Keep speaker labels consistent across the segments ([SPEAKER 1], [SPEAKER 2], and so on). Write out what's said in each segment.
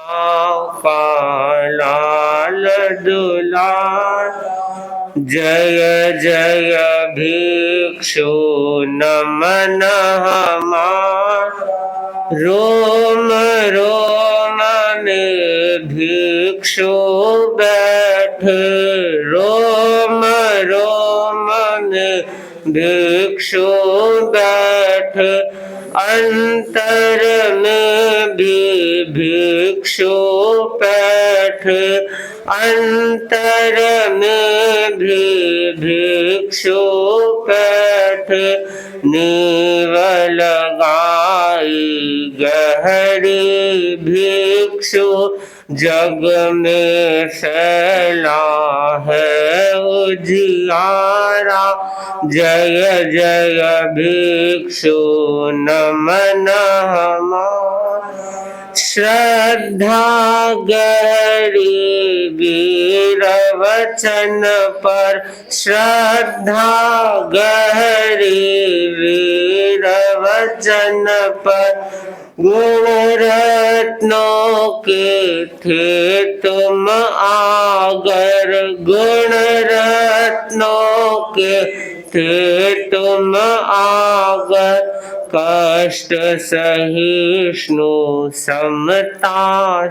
[SPEAKER 1] का लाल दुलार, जय जय भिक्षु नमन हमार। रोम रोम में भिक्षु बैठ, रोम रोम में भिक्षु बैठ, अंतर में भी भिक्षु बैठ, अंतर में भी भिक्षु बैठ। नीव लगाई गहरी भिक्षु, जग में फैला है उजियारा। जय जय भिक्षु नमन हमार। श्रद्धा गहरी वीर वचन पर, श्रद्धा गहरी वीर वचन पर। गुण रत्नों के थे तुम आगर, गुण रत्नों के थे तुम आगर। कष्ट सहिष्णु समता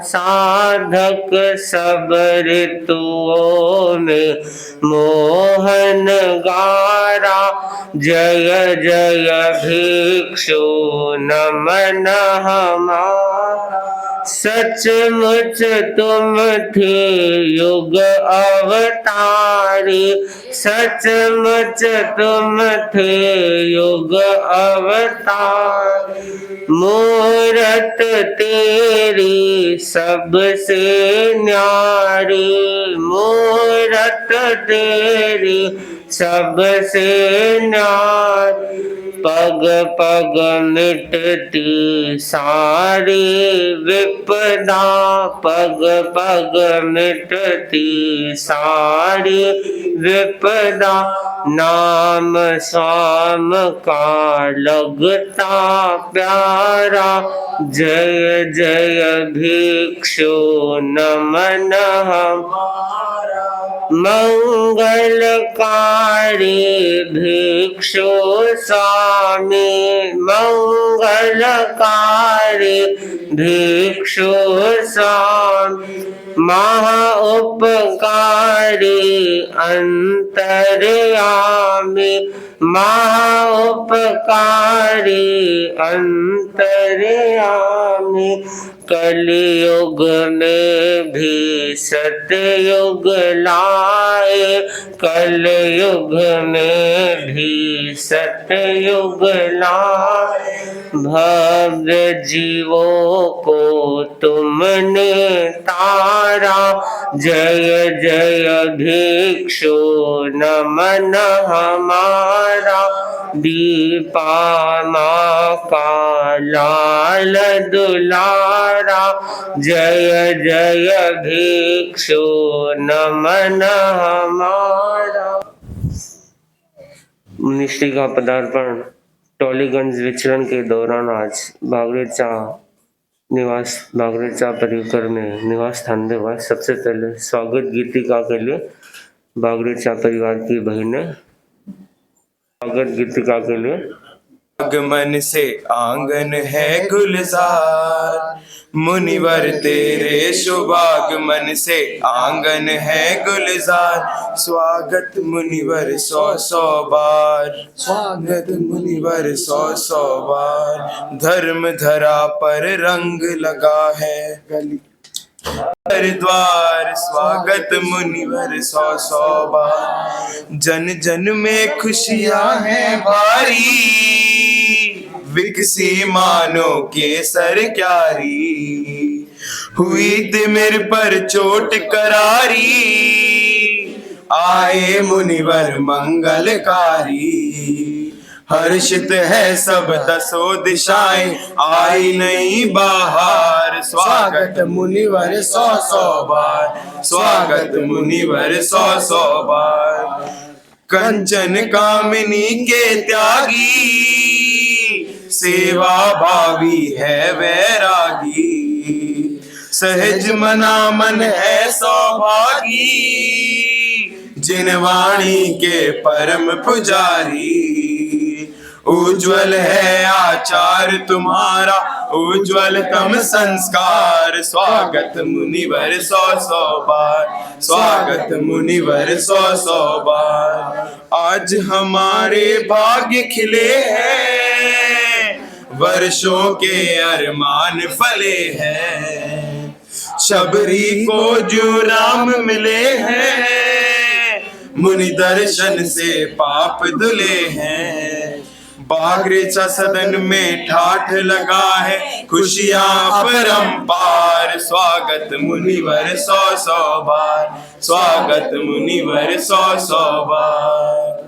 [SPEAKER 1] साधक, सब ऋतुओं में मोहन गारा। जय जय भिक्षु नमन हमार। सचमुच तुम थे युग अवतारी, सचमुच तुम थे युग अवतार। मूरत तेरी सबसे न्यारी, मूरत तेरी सबसे न्यारी। पग पग मिटती सारी विपदा, पग पग मिटती सारी विपदा। नाम स्वाम का लगता प्यारा, जय जय भिक्षु नमन हमारा। मंगलकारी भिक्षु स्वामी, मंगलकारी भिक्षु स्वामी। महा उपकारी अंतर्यामी, महा उपकारी अंतर्यामी। कलयुग में भी सतयुग लाए, कलयुग में भी सतयुग लाए। भव्य जीवों को तुमने तारा, जय जय भिक्षु नमन हमारा। दीपा माँ का लाल दुलारा, जय जय भिक्षु नमन हमारा। मिनिस्ट्री का पदार्पण टोलीगंज विचरण के दौरान आज बागरेचा निवास, बागरेचा परिकर में निवास स्थान में हुआ। सबसे पहले स्वागत गीतिका के लिए बागरेचा परिवार की बहनें स्वागत गीतिका के लिए।
[SPEAKER 2] आगमन से आंगन है गुलजार, मुनिवर तेरे शुभ आगमन से आंगन है गुलजार। स्वागत मुनिवर सौ सौ बार, स्वागत मुनिवर सौ सौ बार। धर्म धरा पर रंग लगा है गली द्वार, स्वागत मुनिवर सौ सौ बार। जन जन में खुशियां हैं भारी, विकसी मानो केसर क्यारी। हुई तिमिर पर चोट करारी, आए मुनिवर मंगलकारी। हर्षित है सब दसों दिशाएं, आई नई बहार। स्वागत मुनिवर सौ सौ बार, स्वागत मुनिवर सौ सौ बार। कंचन कामिनी के त्यागी, सेवा भावी है वैरागी। सहज मना मन है सौभागी, जिन वाणी के परम पुजारी। उज्ज्वल है आचार तुम्हारा, उज्ज्वल तम संस्कार, स्वागत मुनिवर सौ सौ बार, स्वागत मुनिवर सौ सौ बार। आज हमारे भाग्य खिले हैं, वर्षों के अरमान फले हैं, शबरी को जो राम मिले हैं, मुनि दर्शन से पाप धुले हैं। बागरेचा सदन में ठाठ लगा है, खुशियां परंपार, स्वागत मुनिवर सौ सौ बार, स्वागत मुनिवर सौ सौ बार।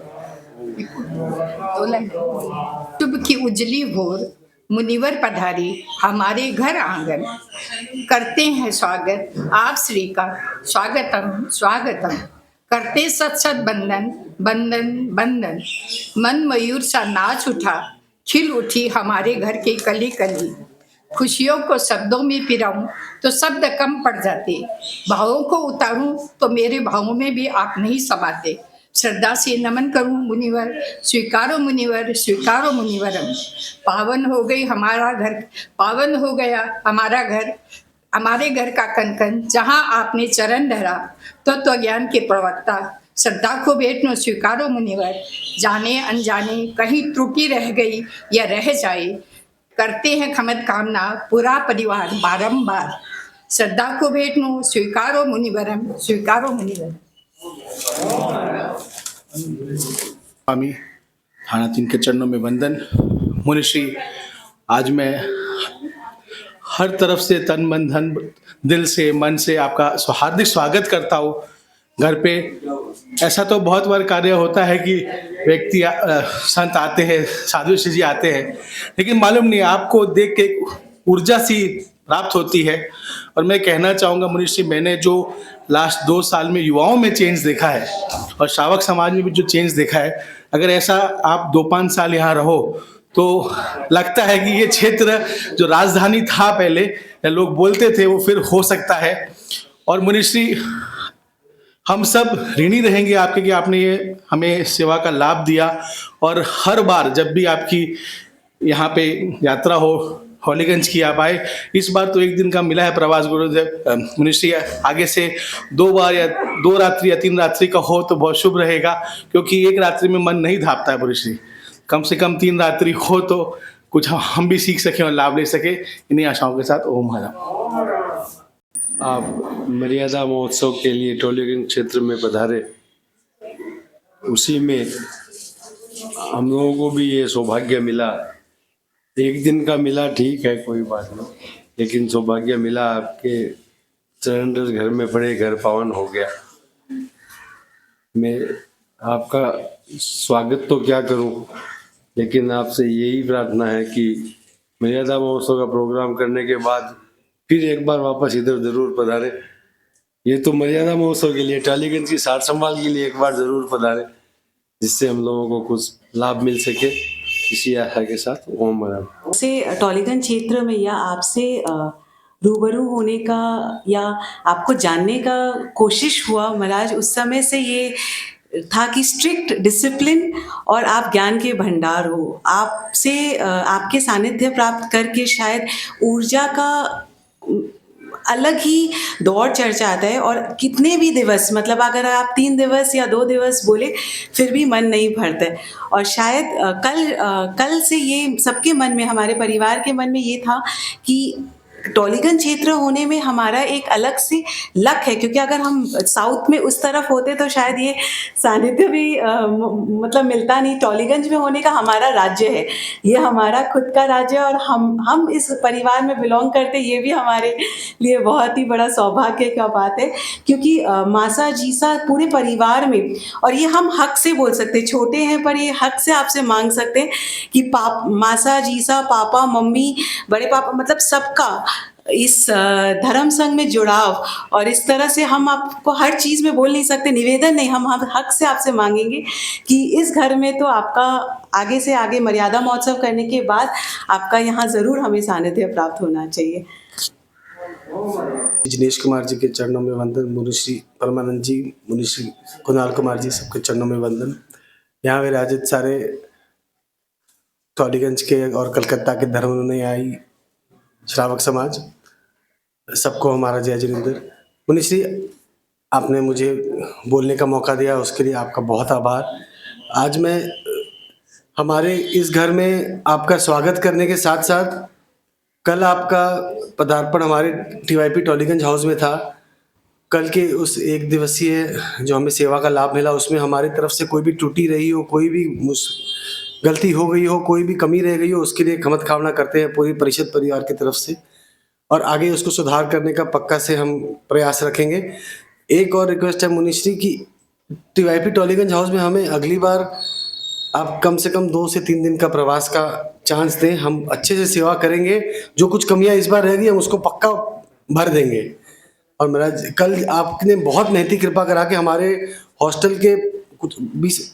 [SPEAKER 3] शुभ की उजली भोर मुनिवर पधारी हमारे घर आंगन, करते हैं स्वागत आप श्री का, स्वागतम स्वागतम, करते सत सत बंदन बंदन बंदन। मन मयूर सा नाच उठा, खिल उठी हमारे घर की कली कली। खुशियों को शब्दों में पिराऊं तो शब्द कम पड़ जाते, भावों को उतारूं तो मेरे भावों में भी आप नहीं समाते। श्रद्धा से नमन करूं मुनिवर, स्वीकारो मुनिवर, स्वीकारो मुनिवरम। पावन हो गई हमारा घर, पावन हो गया हमारा घर, हमारे घर का कनकन जहाँ आपने चरण धरा। तत्व ज्ञान के प्रवक्ता श्रद्धा को भेंटनो स्वीकारो मुनिवर। जाने अनजाने कहीं त्रुटि रह गई या रह जाए, करते हैं खमत कामना पूरा परिवार बारंबार। श्रद्धा को भेंटनो स्वीकारो मुनिवरम, स्वीकारो मुनिवर।
[SPEAKER 4] स्वामी थाना 3 के चरणों में वंदन। मुनिश्री, आज मैं हर तरफ से तन मन धन दिल से मन से आपका हार्दिक स्वागत करता हूँ। घर पे ऐसा तो बहुत बार कार्य होता है कि व्यक्ति संत आते हैं, साधु जी आते हैं, लेकिन मालूम नहीं आपको देख के ऊर्जा सी प्राप्त होती है। और मैं कहना चाहूँगा मुनिश्री, मैंने जो लास्ट 2 साल में युवाओं में चेंज देखा है और श्रावक समाज में भी जो चेंज देखा है, अगर ऐसा आप 2-5 साल यहाँ रहो तो लगता है कि ये क्षेत्र जो राजधानी था पहले, लोग बोलते थे, वो फिर हो सकता है। और मुनिश्री, हम सब ऋणी रहेंगे आपके कि आपने ये हमें सेवा का लाभ दिया। और हर बार जब भी आपकी यहाँ पे यात्रा हो हॉलीगंज की आप आए, इस बार तो 1 दिन का मिला है प्रवास गुरुदेव। मुनिश्री, आगे से 2 बार या 2 रात्रि या 3 रात्रि का हो तो बहुत शुभ रहेगा, क्योंकि 1 रात्रि में मन नहीं धापता है मुनिश्री। कम से कम 3 रात्रि हो तो कुछ हम भी सीख सकें और लाभ ले सके। इन्हीं आशाओं के साथ ओम हरा।
[SPEAKER 5] आप मर्यादा महोत्सव के लिए टोलीगंज क्षेत्र में पधारे, उसी में हम लोगों को भी ये सौभाग्य मिला। 1 दिन का मिला, ठीक है, कोई बात नहीं, लेकिन सौभाग्य मिला आपके चरण घर में पड़े, घर पावन हो गया। मैं आपका स्वागत तो क्या करूं, लेकिन आपसे यही प्रार्थना है कि मर्यादा महोत्सव का प्रोग्राम करने के बाद फिर एक बार वापस इधर जरूर पधारे। ये तो मर्यादा महोत्सव के लिए, टालीगंज की सार संभाल के लिए एक बार जरूर पधारे, जिससे हम लोगों को कुछ लाभ मिल सके। इसी आशा के साथ ओम हरा।
[SPEAKER 6] से टॉलीगंज क्षेत्र में या आपसे रूबरू होने का या आपको जानने का कोशिश हुआ महाराज, उस समय से ये था कि स्ट्रिक्ट डिसिप्लिन और आप ज्ञान के भंडार हो। आपसे आपके सानिध्य प्राप्त करके शायद ऊर्जा का अलग ही दौर चर्चा आता है। और कितने भी दिवस, मतलब अगर आप 3 दिवस या 2 दिवस बोले फिर भी मन नहीं भरता है। और शायद कल से ये सबके मन में, हमारे परिवार के मन में ये था कि टॉलीगंज क्षेत्र होने में हमारा एक अलग से लक है, क्योंकि अगर हम साउथ में उस तरफ होते तो शायद ये सानिध्य भी मतलब मिलता नहीं। टॉलीगंज में होने का हमारा राज्य है, ये हमारा खुद का राज्य है और हम इस परिवार में बिलोंग करते, ये भी हमारे लिए बहुत ही बड़ा सौभाग्य का बात है। क्योंकि मासा जीसा पूरे परिवार में, और ये हम हक से बोल सकते, छोटे हैं पर ये हक से आपसे मांग सकते हैं कि मासा जीसा, पापा मम्मी बड़े पापा, मतलब सबका इस धर्म संघ में जुड़ाव। और इस तरह से हम आपको हर चीज़ में बोल नहीं सकते, निवेदन नहीं, हम हक से आपसे मांगेंगे कि इस घर में तो आपका आगे से आगे मर्यादा महोत्सव करने के बाद आपका यहाँ ज़रूर हमें सानिध्य प्राप्त होना चाहिए।
[SPEAKER 4] जिनेश कुमार जी के चरणों में वंदन, मुनिश्री परमानंद जी, मुनिश्री कुणाल कुमार जी, सबके चरणों में वंदन। यहाँ विराजित सारे टॉलीगंज के और कलकत्ता के धर्मानुयायी श्रावक समाज, सबको हमारा जय जिनेंद्र। मुनिश्री, आपने मुझे बोलने का मौका दिया, उसके लिए आपका बहुत आभार। आज मैं हमारे इस घर में आपका स्वागत करने के साथ साथ कल आपका पदार्पण हमारे टीवाईपी टॉलीगंज हाउस में था। कल के उस एक दिवसीय जो हमें सेवा का लाभ मिला, उसमें हमारी तरफ से कोई भी त्रुटि रही हो, कोई भी गलती हो गई हो, कोई भी कमी रह गई हो, उसके लिए क्षमा कामना करते हैं पूरी परिषद परिवार की तरफ से, और आगे उसको सुधार करने का पक्का से हम प्रयास रखेंगे। एक और रिक्वेस्ट है मुनिश्री की टीवाईपी टॉलीगंज हाउस में हमें अगली बार आप कम से कम 2 से 3 दिन का प्रवास का चांस दें। हम अच्छे से सेवा करेंगे, जो कुछ कमियां इस बार रह गई हम उसको पक्का भर देंगे। और महाराज, कल आपने बहुत मेहनती कृपा करा के हमारे हॉस्टल के कुछ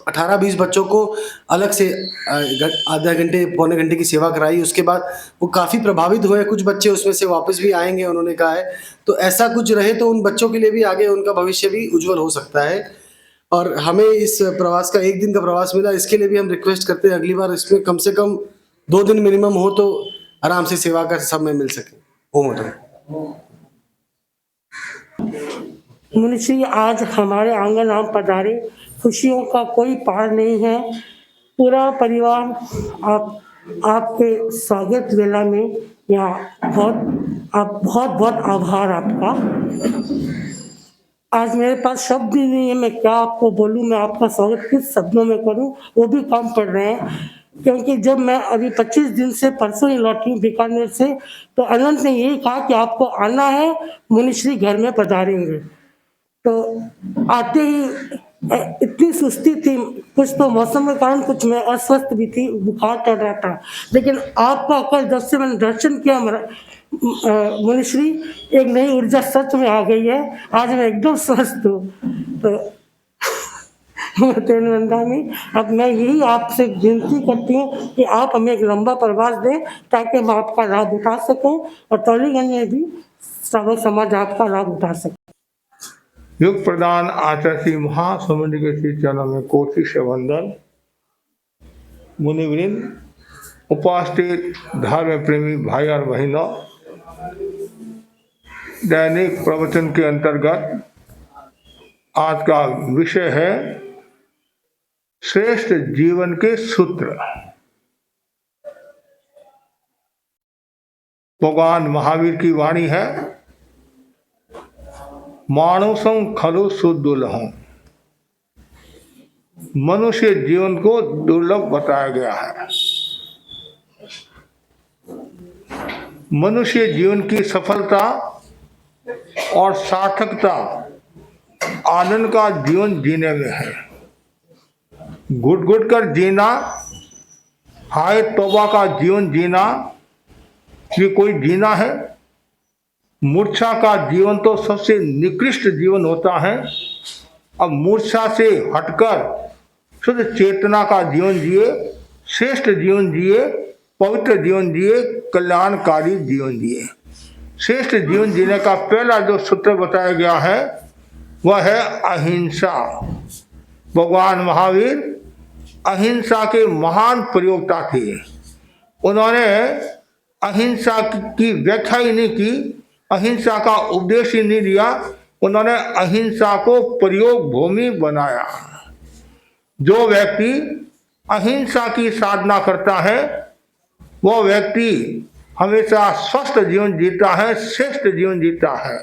[SPEAKER 4] 18-20 बच्चों को अलग से आधा घंटे पौने घंटे की सेवा कराई। उसके बाद वो काफ़ी प्रभावित हुए, कुछ बच्चे उसमें से वापस भी आएंगे उन्होंने कहा है। तो ऐसा कुछ रहे तो उन बच्चों के लिए भी आगे उनका भविष्य भी उज्जवल हो सकता है। और हमें इस प्रवास का 1 दिन का प्रवास मिला, इसके लिए भी हम रिक्वेस्ट करते हैं अगली बार इसमें कम से कम 2 दिन मिनिमम हो, तो आराम से सेवा का समय मिल सके। ओम
[SPEAKER 7] मुनिश्री, आज हमारे आंगन आप पधारे, खुशियों का कोई पार नहीं है। पूरा परिवार आपके स्वागत वेला में यहाँ बहुत बहुत आभार आपका। आज मेरे पास शब्द ही नहीं है, मैं क्या आपको बोलूँ, मैं आपका स्वागत किस शब्दों में करूँ, वो भी कम पड़ रहे हैं। क्योंकि जब मैं अभी 25 दिन से परसों ही लौटी हूँ बीकानेर से, तो अनंत ने यही कहा कि आपको आना है, मुनिश्री घर में पधारेंगे। तो आते ही इतनी सुस्ती थी, कुछ तो मौसम के कारण, कुछ मैं अस्वस्थ भी थी, बुखार चढ़ रहा था, लेकिन आपका कल जब से मैंने दर्शन किया मुनिश्री, एक नई ऊर्जा सच में आ गई है। आज मैं एकदम स्वस्थ हूँ। तो वंदानी, अब मैं यही आपसे विनती करती हूँ कि आप हमें एक लंबा प्रवास दें ताकि हम आपका लाभ उठा सकें और टॉलीगंज में भी श्रावक समाज आपका लाभ उठा सके।
[SPEAKER 8] युग प्रदान आचार्य श्री महासमुद्र के श्री चरणों में कोटि से वंदन। मुनिवृंद, उपस्थित धर्म प्रेमी भाई और बहनों, दैनिक प्रवचन के अंतर्गत आज का विषय है श्रेष्ठ जीवन के सूत्र। भगवान महावीर की वाणी है, मानुषं खलु सुदुर्लभम्। मनुष्य जीवन को दुर्लभ बताया गया है। मनुष्य जीवन की सफलता और सार्थकता आनंद का जीवन जीने में है। घुट घुट कर जीना, हाय तौबा का जीवन जीना, ये कोई जीना है? मूर्छा का जीवन तो सबसे निकृष्ट जीवन होता है। अब मूर्छा से हटकर शुद्ध चेतना का जीवन जिए, श्रेष्ठ जीवन जिए, पवित्र जीवन जिए, कल्याणकारी जीवन जिए। श्रेष्ठ जीवन जीने का पहला जो सूत्र बताया गया है वह है अहिंसा। भगवान महावीर अहिंसा के महान प्रयोक्ता थे। उन्होंने अहिंसा की व्याख्या ही नहीं की, अहिंसा का उपदेश ही नहीं दिया, उन्होंने अहिंसा को प्रयोग भूमि बनाया। जो व्यक्ति अहिंसा की साधना करता है वह व्यक्ति हमेशा स्वस्थ जीवन जीता है, श्रेष्ठ जीवन जीता है।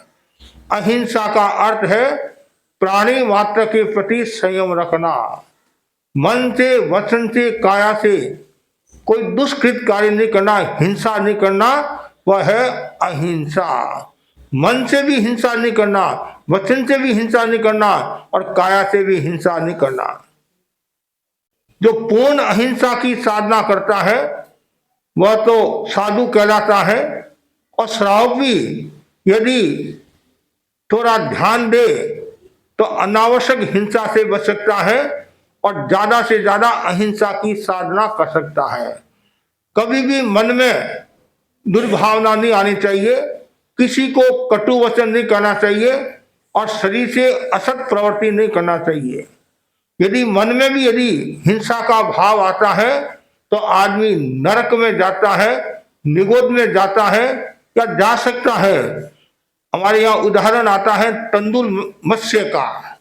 [SPEAKER 8] अहिंसा का अर्थ है प्राणी मात्र के प्रति संयम रखना। मन से, वचन से, काया से कोई दुष्कृत कार्य नहीं करना, हिंसा नहीं करना, वह है अहिंसा। मन से भी हिंसा नहीं करना, वचन से भी हिंसा नहीं करना और काया से भी हिंसा नहीं करना। जो पूर्ण अहिंसा की साधना करता है वह तो साधु कहलाता है। और श्रावक भी यदि थोड़ा ध्यान दे तो अनावश्यक हिंसा से बच सकता है और ज्यादा से ज्यादा अहिंसा की साधना कर सकता है। कभी भी मन में दुर्भावना नहीं आनी चाहिए। किसी को कटु वचन नहीं कहना चाहिए और शरीर से असत प्रवृत्ति नहीं करना चाहिए। यदि मन में भी यदि हिंसा का भाव आता है तो आदमी नरक में जाता है, निगोद में जाता है या जा सकता है। हमारे यहाँ उदाहरण आता है तंदुल मत्स्य का,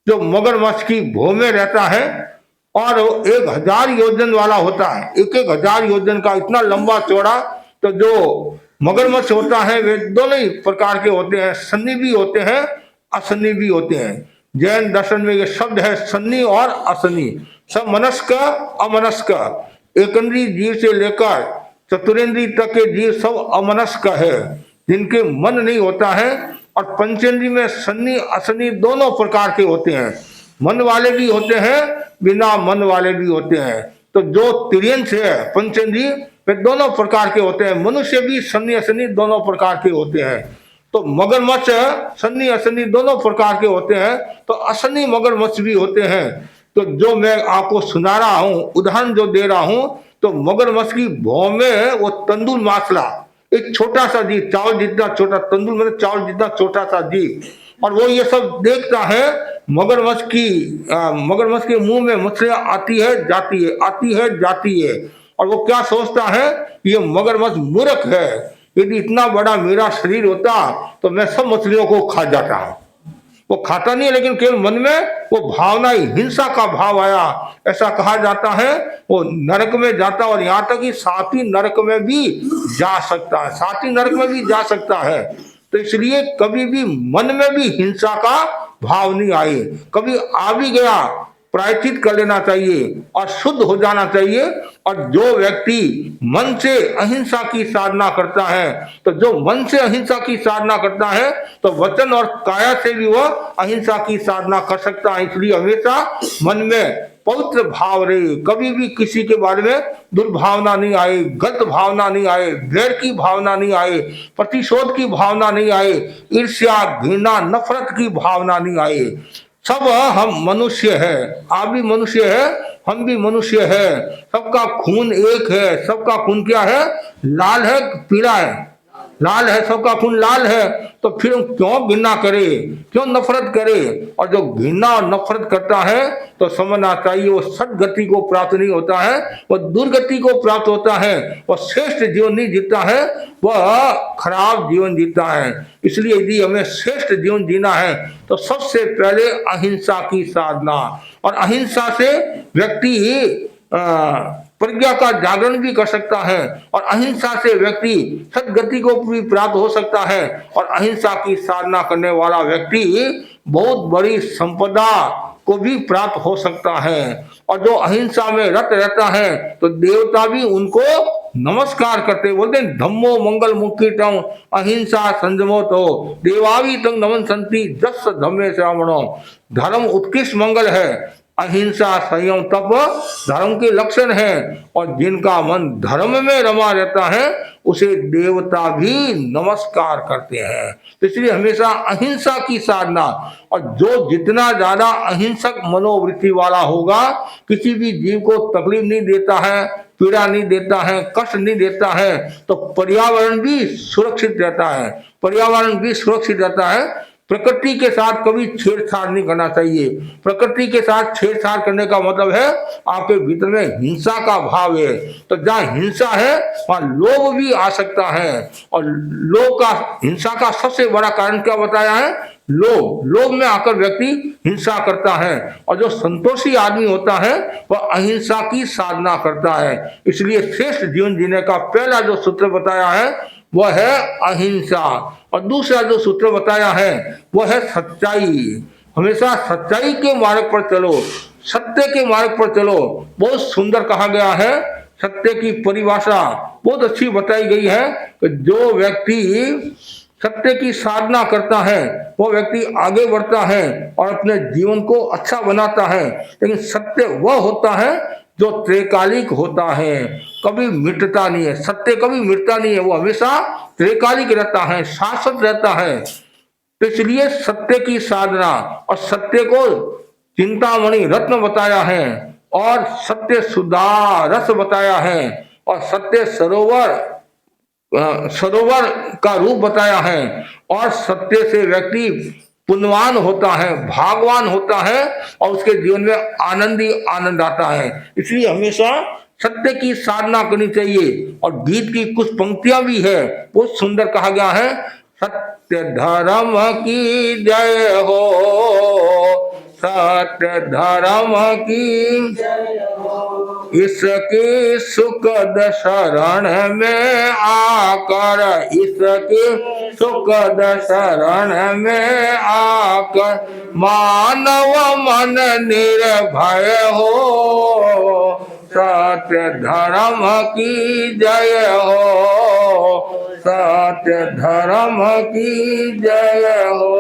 [SPEAKER 8] जो मगरमच्छ की भो में रहता है और वो 1000 योजन वाला होता है, 1000 योजन का इतना लंबा चौड़ा। तो जो मगरमच्छ होता है वे दोनों ही प्रकार के होते हैं, सन्नी भी होते हैं, असन्नी भी होते हैं। जैन दर्शन में ये शब्द है सन्नी और असन्नी। सब मनस्क अमनस्क, एकंद्री जीव से लेकर चतुरेंद्री तक के जीव सब अमनस्क है, जिनके मन नहीं होता है। और पंचेंद्री में सन्नी असन्नी दोनों प्रकार के होते हैं, मन वाले भी होते हैं, बिना मन वाले भी होते हैं। तो जो तिर्यंश है पंचेंद्री वे दोनों प्रकार के होते हैं। मनुष्य भी सन्नी असन्नी दोनों प्रकार के होते हैं। तो मगरमच्छ सन्नी असन्नी दोनों प्रकार के होते हैं, तो असन्नी मगरमच्छ भी होते हैं। तो जो मैं आपको सुना रहा हूं, उदाहरण जो दे रहा हूं, तो मगरमच्छ की भौं में वो तंदुल मासला, एक छोटा सा जीव, चावल जितना छोटा, तंदुल मतलब चावल जितना छोटा सा जीव, और वो ये सब देखता है। मगरमच्छ के मुंह में मछलियां आती है जाती है, आती है जाती है, और वो क्या सोचता है, ये मगरमच्छ मूर्ख है, यदि इतना बड़ा मेरा शरीर होता तो मैं सब मछलियों को खा जाता। वो खाता नहीं है, लेकिन केवल मन में वो भावना ही हिंसा का भाव आया, ऐसा कहा जाता है। वो नरक में जाता, और यहाँ तक कि सातवीं नरक में भी जा सकता है, सातवीं नरक में भी जा सकता है। तो इसलिए कभी भी मन में भी हिंसा का भाव नहीं आए। कभी आ भी गया, प्रायश्चित कर लेना चाहिए और शुद्ध हो जाना चाहिए। और जो व्यक्ति मन से अहिंसा की साधना करता है, तो जो मन से अहिंसा की साधना करता है, तो वचन और काया से भी वह अहिंसा की साधना कर सकता है। इसलिए हमेशा मन में पवित्र भाव रहे, कभी भी किसी के बारे में दुर्भावना नहीं आए, गलत भावना नहीं आए, वैर की भावना नहीं आए, प्रतिशोध की भावना नहीं आए, ईर्ष्या घृणा नफरत की भावना नहीं आए। सब हम मनुष्य हैं, आप भी मनुष्य है, हम भी मनुष्य है, सबका खून एक है। सबका खून क्या है, लाल है पीला है, लाल है, सबका खून लाल है। तो फिर हम क्यों घृणा करें, क्यों नफरत करें? और जो घृणा और नफरत करता है तो समझना चाहिए वो सदगति को प्राप्त नहीं होता है, वो दुर्गति को प्राप्त होता है। वह श्रेष्ठ जीवन नहीं जीता है, वह खराब जीवन जीता है। इसलिए यदि हमें श्रेष्ठ जीवन जीना है तो सबसे पहले अहिंसा की साधना, और अहिंसा से व्यक्ति प्रज्ञा का जागरण भी कर सकता है, और अहिंसा से व्यक्ति सदगति को भी प्राप्त हो सकता है। और अहिंसा की साधना करने वाला व्यक्ति बहुत बड़ी संपदा को भी प्राप्त हो सकता है। और जो अहिंसा में रत रहता है तो देवता भी उनको नमस्कार करते, बोलते हैं धम्मो मंगल मुक्तितम अहिंसा संयमो तो देवावी तंग नमन संति जस धम्मे श्रावणो। धर्म उत्कृष्ट मंगल है, अहिंसा संयम तप धर्म के लक्षण है। और जिनका मन धर्म में रमा रहता है उसे देवता भी नमस्कार करते हैं। तो इसलिए हमेशा अहिंसा की साधना, और जो जितना ज्यादा अहिंसक मनोवृत्ति वाला होगा, किसी भी जीव को तकलीफ नहीं देता है, पीड़ा नहीं देता है, कष्ट नहीं देता है, तो पर्यावरण भी सुरक्षित रहता है, पर्यावरण भी सुरक्षित रहता है। प्रकृति के साथ कभी छेड़छाड़ नहीं करना चाहिए। प्रकृति के साथ छेड़छाड़ करने का मतलब है आपके भीतर में हिंसा का भाव है। तो जहाँ हिंसा है वहाँ लोभ भी आ सकता है, और लोभ का, हिंसा का सबसे बड़ा कारण क्या बताया है, लोभ। लोभ में आकर व्यक्ति हिंसा करता है। और जो संतोषी आदमी होता है वह अहिंसा की साधना करता है। इसलिए श्रेष्ठ जीवन जीने का पहला जो सूत्र बताया है वह है अहिंसा, और दूसरा जो सूत्र बताया है वह है सच्चाई। हमेशा सच्चाई के मार्ग पर चलो, सत्य के मार्ग पर चलो। बहुत सुंदर कहा गया है, सत्य की परिभाषा बहुत अच्छी बताई गई है कि जो व्यक्ति सत्य की साधना करता है वो व्यक्ति आगे बढ़ता है और अपने जीवन को अच्छा बनाता है। लेकिन सत्य वह होता है जो त्रिकालिक होता है, कभी मिटता नहीं है। सत्य कभी मिटता नहीं है, वो हमेशा त्रिकालिक रहता है, शाश्वत रहता है। तो इसलिए सत्य की साधना, और सत्य को चिंतामणि रत्न बताया है, और सत्य सुधा रस बताया है, और सत्य सरोवर सरोवर का रूप बताया है। और सत्य से व्यक्ति पुण्यवान होता है, भागवान होता है और उसके जीवन में आनंद ही आनंद आता है। इसलिए हमेशा सत्य की साधना करनी चाहिए। और गीत की कुछ पंक्तियां भी है, बहुत सुंदर कहा गया है, सत्य धर्म की जय हो, सत्य धर्म की इसके सुखद शरण में आकर, इसके सुखद शरण में आकर मानव मन निर्भय हो, सत्य धर्म की जय हो, सत्य धर्म की जय हो।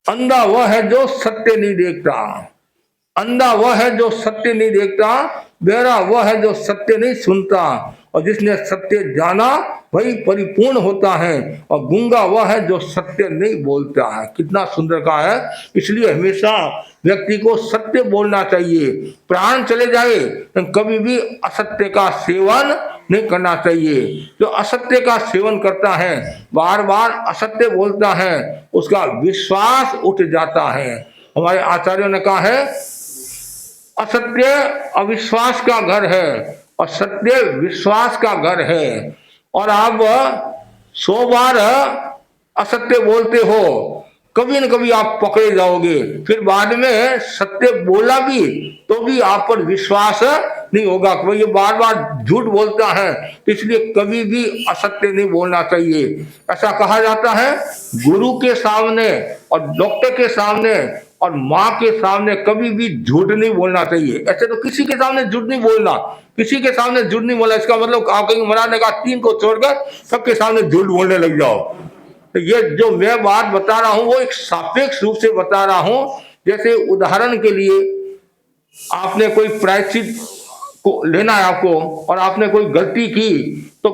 [SPEAKER 8] अंधा वह है जो सत्य नहीं देखता, अंधा वह है जो सत्य नहीं देखता, बहरा वह है जो सत्य नहीं सुनता, और जिसने सत्य जाना वही परिपूर्ण होता है, और गूंगा वह है जो सत्य नहीं बोलता है। कितना सुंदर कहा है। इसलिए हमेशा व्यक्ति को सत्य बोलना चाहिए। प्राण चले जाए तो कभी भी असत्य का सेवन नहीं करना चाहिए। जो असत्य का सेवन करता है, बार बार असत्य बोलता है, उसका विश्वास उठ जाता है। हमारे आचार्यों ने कहा है, असत्य अविश्वास का घर है और सत्य विश्वास का घर है। और आप 100 बार असत्य बोलते हो, कभी न कभी आप पकड़े जाओगे। फिर बाद में सत्य बोला भी तो भी आप पर विश्वास नहीं होगा कि ये बार बार झूठ बोलता है, तो इसलिए कभी भी असत्य नहीं बोलना चाहिए। ऐसा कहा जाता है, गुरु के सामने और डॉक्टर के सामने और माँ के सामने कभी भी झूठ नहीं बोलना चाहिए। ऐसे तो किसी के सामने झूठ नहीं बोलना, किसी के सामने झूठ नहीं बोलना। इसका मतलब आप कहीं महाराज ने कहा 3 को छोड़कर सबके सामने झूठ बोलने लग जाओ। तो ये जो मैं बात बता रहा हूं वो एक सापेक्ष रूप से बता रहा हूं। जैसे उदाहरण के लिए आपने कोई प्रायश्चित को लेना है आपको, और आपने कोई गलती की तो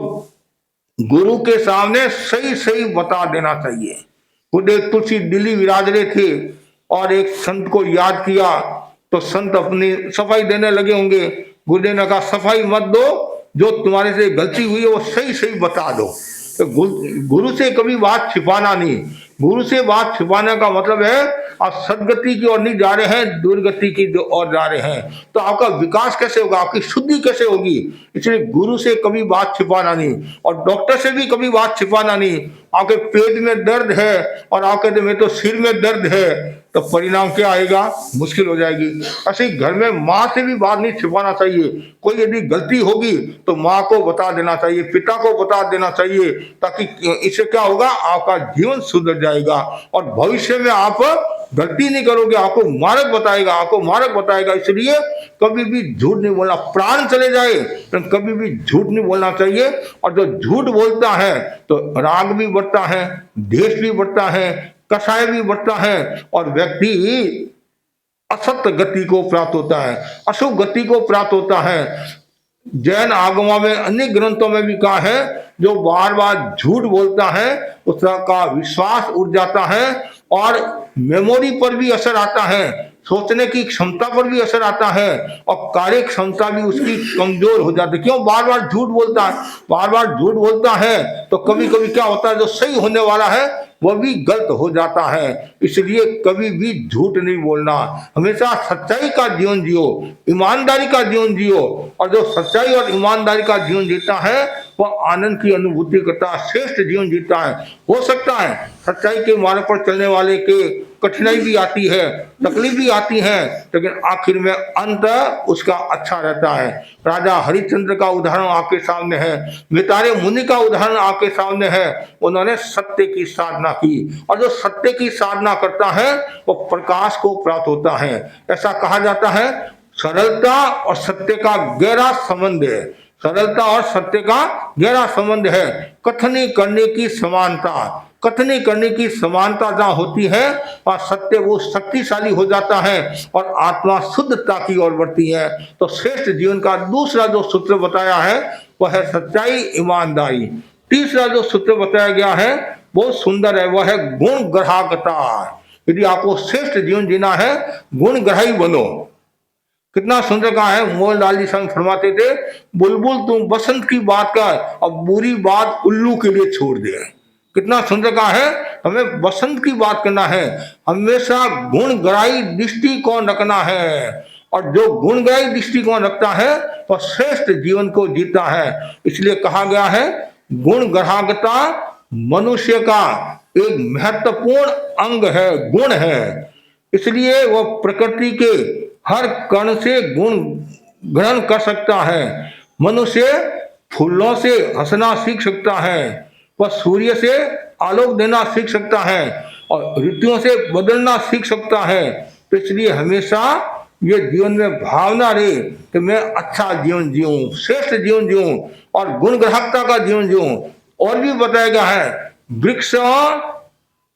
[SPEAKER 8] गुरु के सामने सही सही बता देना चाहिए। गुरुदेव तुलसी दिल्ली विराज रहे थे और एक संत को याद किया तो संत अपनी सफाई देने लगे होंगे। गुरुदेव ने कहा, सफाई मत दो, जो तुम्हारे से गलती हुई है वो सही सही बता दो। तो गुरु से कभी बात छिपाना नहीं। गुरु से बात छिपाने का मतलब है आप सदगति की ओर नहीं जा रहे हैं, दुर्गति की ओर जा रहे हैं। तो आपका विकास कैसे होगा, आपकी शुद्धि कैसे होगी। इसलिए गुरु से कभी बात छिपाना नहीं, और डॉक्टर से भी कभी बात छिपाना नहीं। आपके पेट में दर्द है और आप कहते मेरे तो सिर में दर्द है, तो परिणाम क्या आएगा, मुश्किल हो जाएगी। ऐसे ही घर में माँ से भी बात नहीं छिपाना चाहिए। कोई यदि गलती होगी तो माँ को बता देना चाहिए, पिता को बता देना चाहिए, ताकि इससे क्या होगा, आपका जीवन सुधर जाएगा और भविष्य में आप गलती नहीं करोगे। आपको मार्ग बताएगा, आपको मार्ग बताएगा। इसलिए कभी भी झूठ नहीं बोलना। प्राण चले जाए तो कभी भी झूठ नहीं बोलना चाहिए। और जो झूठ बोलता है तो राग भी बढ़ता है, द्वेष भी बढ़ता है, कषाय भी बढ़ता है, और व्यक्ति असत्य गति को प्राप्त होता है, अशुभ गति को प्राप्त होता है। जैन आगमों में अनेक ग्रंथों में भी कहा है, जो बार बार झूठ बोलता है उसका विश्वास उठ जाता है और मेमोरी पर भी असर आता है, सोचने की क्षमता पर भी असर आता है, और कार्य क्षमता भी उसकी कमजोर हो जाती है। क्यों, बार बार झूठ बोलता है। बार बार झूठ बोलता है तो कभी कभी क्या होता है, जो सही होने वाला है वह भी गलत हो जाता है। इसलिए कभी भी झूठ नहीं बोलना। हमेशा सच्चाई का जीवन जियो, ईमानदारी का जीवन जियो, और जो सच्चाई और ईमानदारी का जीवन जीता है वह आनंद की अनुभूति करता है, श्रेष्ठ जीवन जीता है। हो सकता है सच्चाई के मार्ग पर चलने वाले के कठिनाई भी आती है, तकलीफ भी आती है, लेकिन आखिर में अंत उसका अच्छा रहता है। राजा हरिश्चंद्र का उदाहरण आपके सामने है, मितारे मुनि का उदाहरण आपके सामने है। उन्होंने सत्य की साधना की, और जो सत्य की साधना करता है वो प्रकाश को प्राप्त होता है। ऐसा कहा जाता है, सरलता और सत्य का गहरा संबंध है। सरलता और सत्य का गहरा संबंध है। कथनी करने की समानता, कथनी करने की समानता जहाँ होती है और सत्य वो शक्तिशाली हो जाता है और आत्मा शुद्धता की ओर बढ़ती है। तो श्रेष्ठ जीवन का दूसरा जो सूत्र बताया है वह है सच्चाई, ईमानदारी। तीसरा जो सूत्र बताया गया है बहुत सुंदर है, वह है गुण ग्राहकता। यदि आपको श्रेष्ठ जीवन जीना है, गुण ग्राही बनो। कितना सुंदर कहा है। मोहनलाल जी स्वामी फरमाते थे, बुलबुल तुम बसंत की बात कर और बुरी बात उल्लू के लिए छोड़ दे। कितना सुंदर कहा है। हमें बसंत की बात करना है, हमेशा गुणग्राही दृष्टिकोण रखना है, और जो गुणग्राही दृष्टिकोण रखता है वह श्रेष्ठ जीवन को जीता है। इसलिए कहा गया है, गुणग्राहकता मनुष्य का एक महत्वपूर्ण अंग है, गुण है। इसलिए वह प्रकृति के हर कण से गुण ग्रहण कर सकता है। मनुष्य फूलों से हंसना सीख सकता है, वह सूर्य से आलोक देना सीख सकता है, और ऋतुओं से बदलना सीख सकता है। तो इसलिए हमेशा ये जीवन में भावना रहे कि मैं अच्छा जीवन जीऊं, श्रेष्ठ जीवन जीऊं और गुण ग्राहकता का जीवन जीऊं। और भी बताया गया है, वृक्ष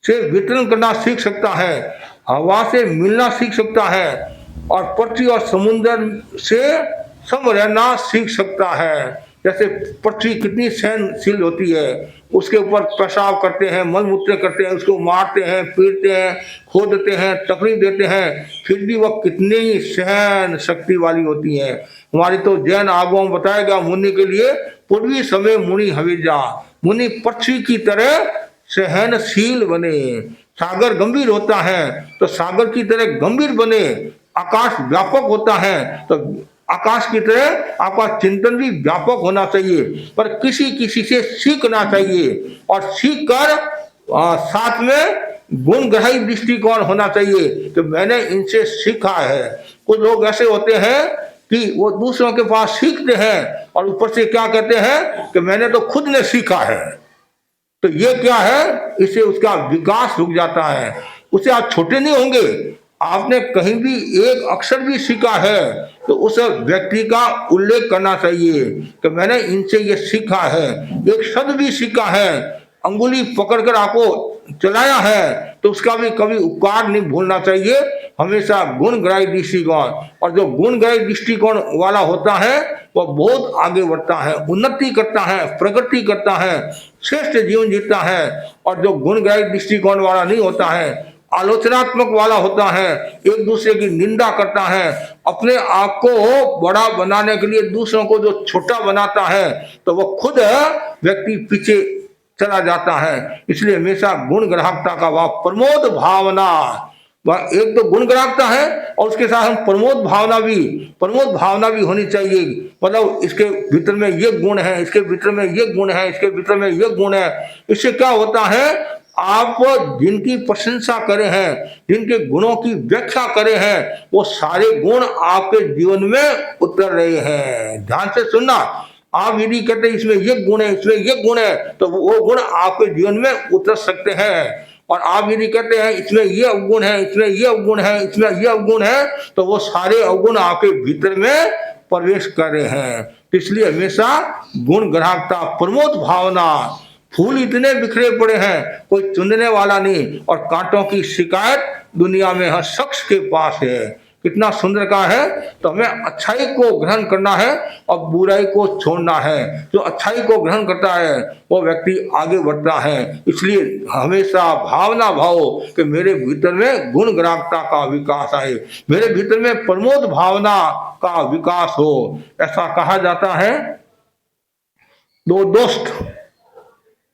[SPEAKER 8] से वितरण करना सीख सकता है, हवा से मिलना सीख सकता है, और पृथ्वी और समुद्र से सम रहना सीख सकता है। जैसे पृथ्वी कितनी सहनशील होती है, उसके ऊपर पेशाब करते हैं, मलमूत्र करते हैं, उसको मारते हैं, पीटते हैं, खोदते हैं, तकलीफ देते हैं, फिर भी वह कितनी ही सहन शक्ति वाली होती है। हमारी तो जैन आगमों में बताया गया, मुनि के लिए पूर्वी समय मुनि हविजा, मुनि पृथ्वी की तरह सहनशील बने। सागर गंभीर होता है तो सागर की तरह गंभीर बने। आकाश व्यापक होता है तो आकाश की तरह आपका चिंतन भी व्यापक होना चाहिए, पर किसी किसी से सीखना चाहिए, और सीख कर साथ में गुणग्राही दृष्टिकोण होना चाहिए कि मैंने इनसे सीखा है। कुछ लोग ऐसे होते हैं कि वो दूसरों के पास सीखते हैं और ऊपर से क्या कहते हैं कि मैंने तो खुद ने सीखा है। तो ये क्या है, इससे उसका विकास रुक जाता है। उससे आप छोटे नहीं होंगे। आपने कहीं भी एक अक्षर भी सीखा है तो उस व्यक्ति का उल्लेख करना चाहिए कि मैंने इनसे ये सीखा है। एक शब्द भी सीखा है, अंगुली पकड़कर आपको चलाया है, तो उसका भी कभी उपकार नहीं भूलना चाहिए। हमेशा गुणग्राही दृष्टिकोण, और जो गुणग्राही दृष्टिकोण वाला होता है वह बहुत आगे बढ़ता है, उन्नति करता है, प्रगति करता है, श्रेष्ठ जीवन जीता है। और जो गुणग्राही दृष्टिकोण वाला नहीं होता है, आलोचनात्मक वाला होता है, एक दूसरे की निंदा करता है, अपने आप को बड़ा बनाने के लिए दूसरों को जो छोटा बनाता है, तो वह खुद व्यक्ति पीछे चला जाता है। इसलिए हमेशा गुण ग्राहकता का वह प्रमोद भावना, वह एक तो गुण ग्राहकता है और उसके साथ हम प्रमोद भावना भी होनी चाहिए। मतलब इसके भीतर में ये गुण है, इसके भीतर में ये गुण है, इसके भीतर में ये गुण है। इससे क्या होता है, आप जिनकी प्रशंसा करे हैं, जिनके गुणों की व्याख्या करे हैं, वो सारे गुण आपके जीवन में उतर रहे हैं। ध्यान से सुनना, आप यदि कहते हैं इसमें ये गुण है, इसमें ये गुण है, तो वो गुण आपके जीवन में उतर सकते हैं। और आप यदि कहते हैं इसमें ये अवगुण है, इसमें ये अवगुण है, इसमें ये अवगुण है, तो वो सारे अवगुण आपके भीतर में प्रवेश कर रहे हैं। इसलिए हमेशा गुण ग्राहकता, प्रमोद भावना। फूल इतने बिखरे पड़े हैं, कोई चुनने वाला नहीं, और कांटों की शिकायत दुनिया में हर शख्स के पास है। कितना सुंदर का है। तो हमें अच्छाई को ग्रहण करना है और बुराई को छोड़ना है। जो अच्छाई को ग्रहण करता है वो व्यक्ति आगे बढ़ता है। इसलिए हमेशा भावना भाव कि मेरे भीतर में गुण ग्राहकता का विकास आए, मेरे भीतर में प्रमोद भावना का विकास हो। ऐसा कहा जाता है, दो दोस्त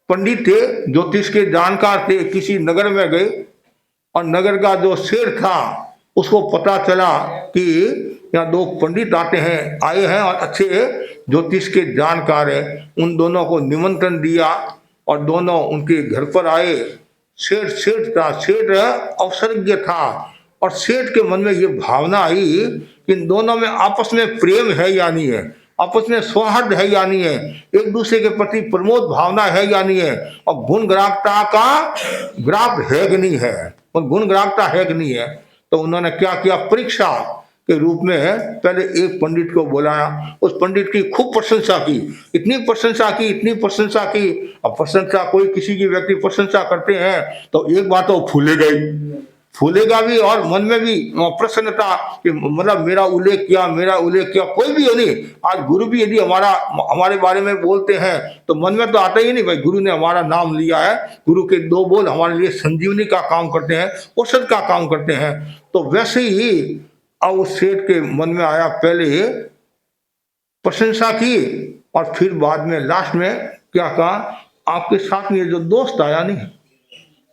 [SPEAKER 8] पंडित थे, ज्योतिष के जानकार थे, किसी नगर में गए और नगर का जो शेर था उसको पता चला कि यहाँ दो पंडित आए हैं और अच्छे ज्योतिष के जानकार हैं। उन दोनों को निमंत्रण दिया और दोनों उनके घर पर आए। सेठ था, सेठ अवसरज्ञ था, और सेठ के मन में ये भावना आई कि इन दोनों में आपस में प्रेम है या नहीं है, आपस में सौहार्द है या नहीं है, एक दूसरे के प्रति प्रमोद भावना है या नहीं है, और गुण ग्राहकता का ग्राफ है कि नहीं है, और गुण ग्राहकता है कि नहीं है। तो उन्होंने क्या किया, परीक्षा के रूप में पहले एक पंडित को बुलाया। उस पंडित की खूब प्रशंसा की, इतनी प्रशंसा की। अब प्रशंसा, कोई किसी की व्यक्ति प्रशंसा करते हैं तो एक बात तो फूलेगा भी और मन में भी प्रसन्नता कि मतलब मेरा उल्लेख किया। कोई भी हो नहीं, आज गुरु भी यदि हमारे बारे में बोलते हैं तो मन में तो आता ही नहीं, भाई गुरु ने हमारा नाम लिया है, गुरु के दो बोल हमारे लिए संजीवनी का काम करते हैं, औषध का काम करते हैं। तो वैसे ही अब उस सेठ के मन में आया, पहले प्रशंसा की और फिर बाद में लास्ट में क्या कहा, आपके साथ में ये जो दोस्त आया नहीं,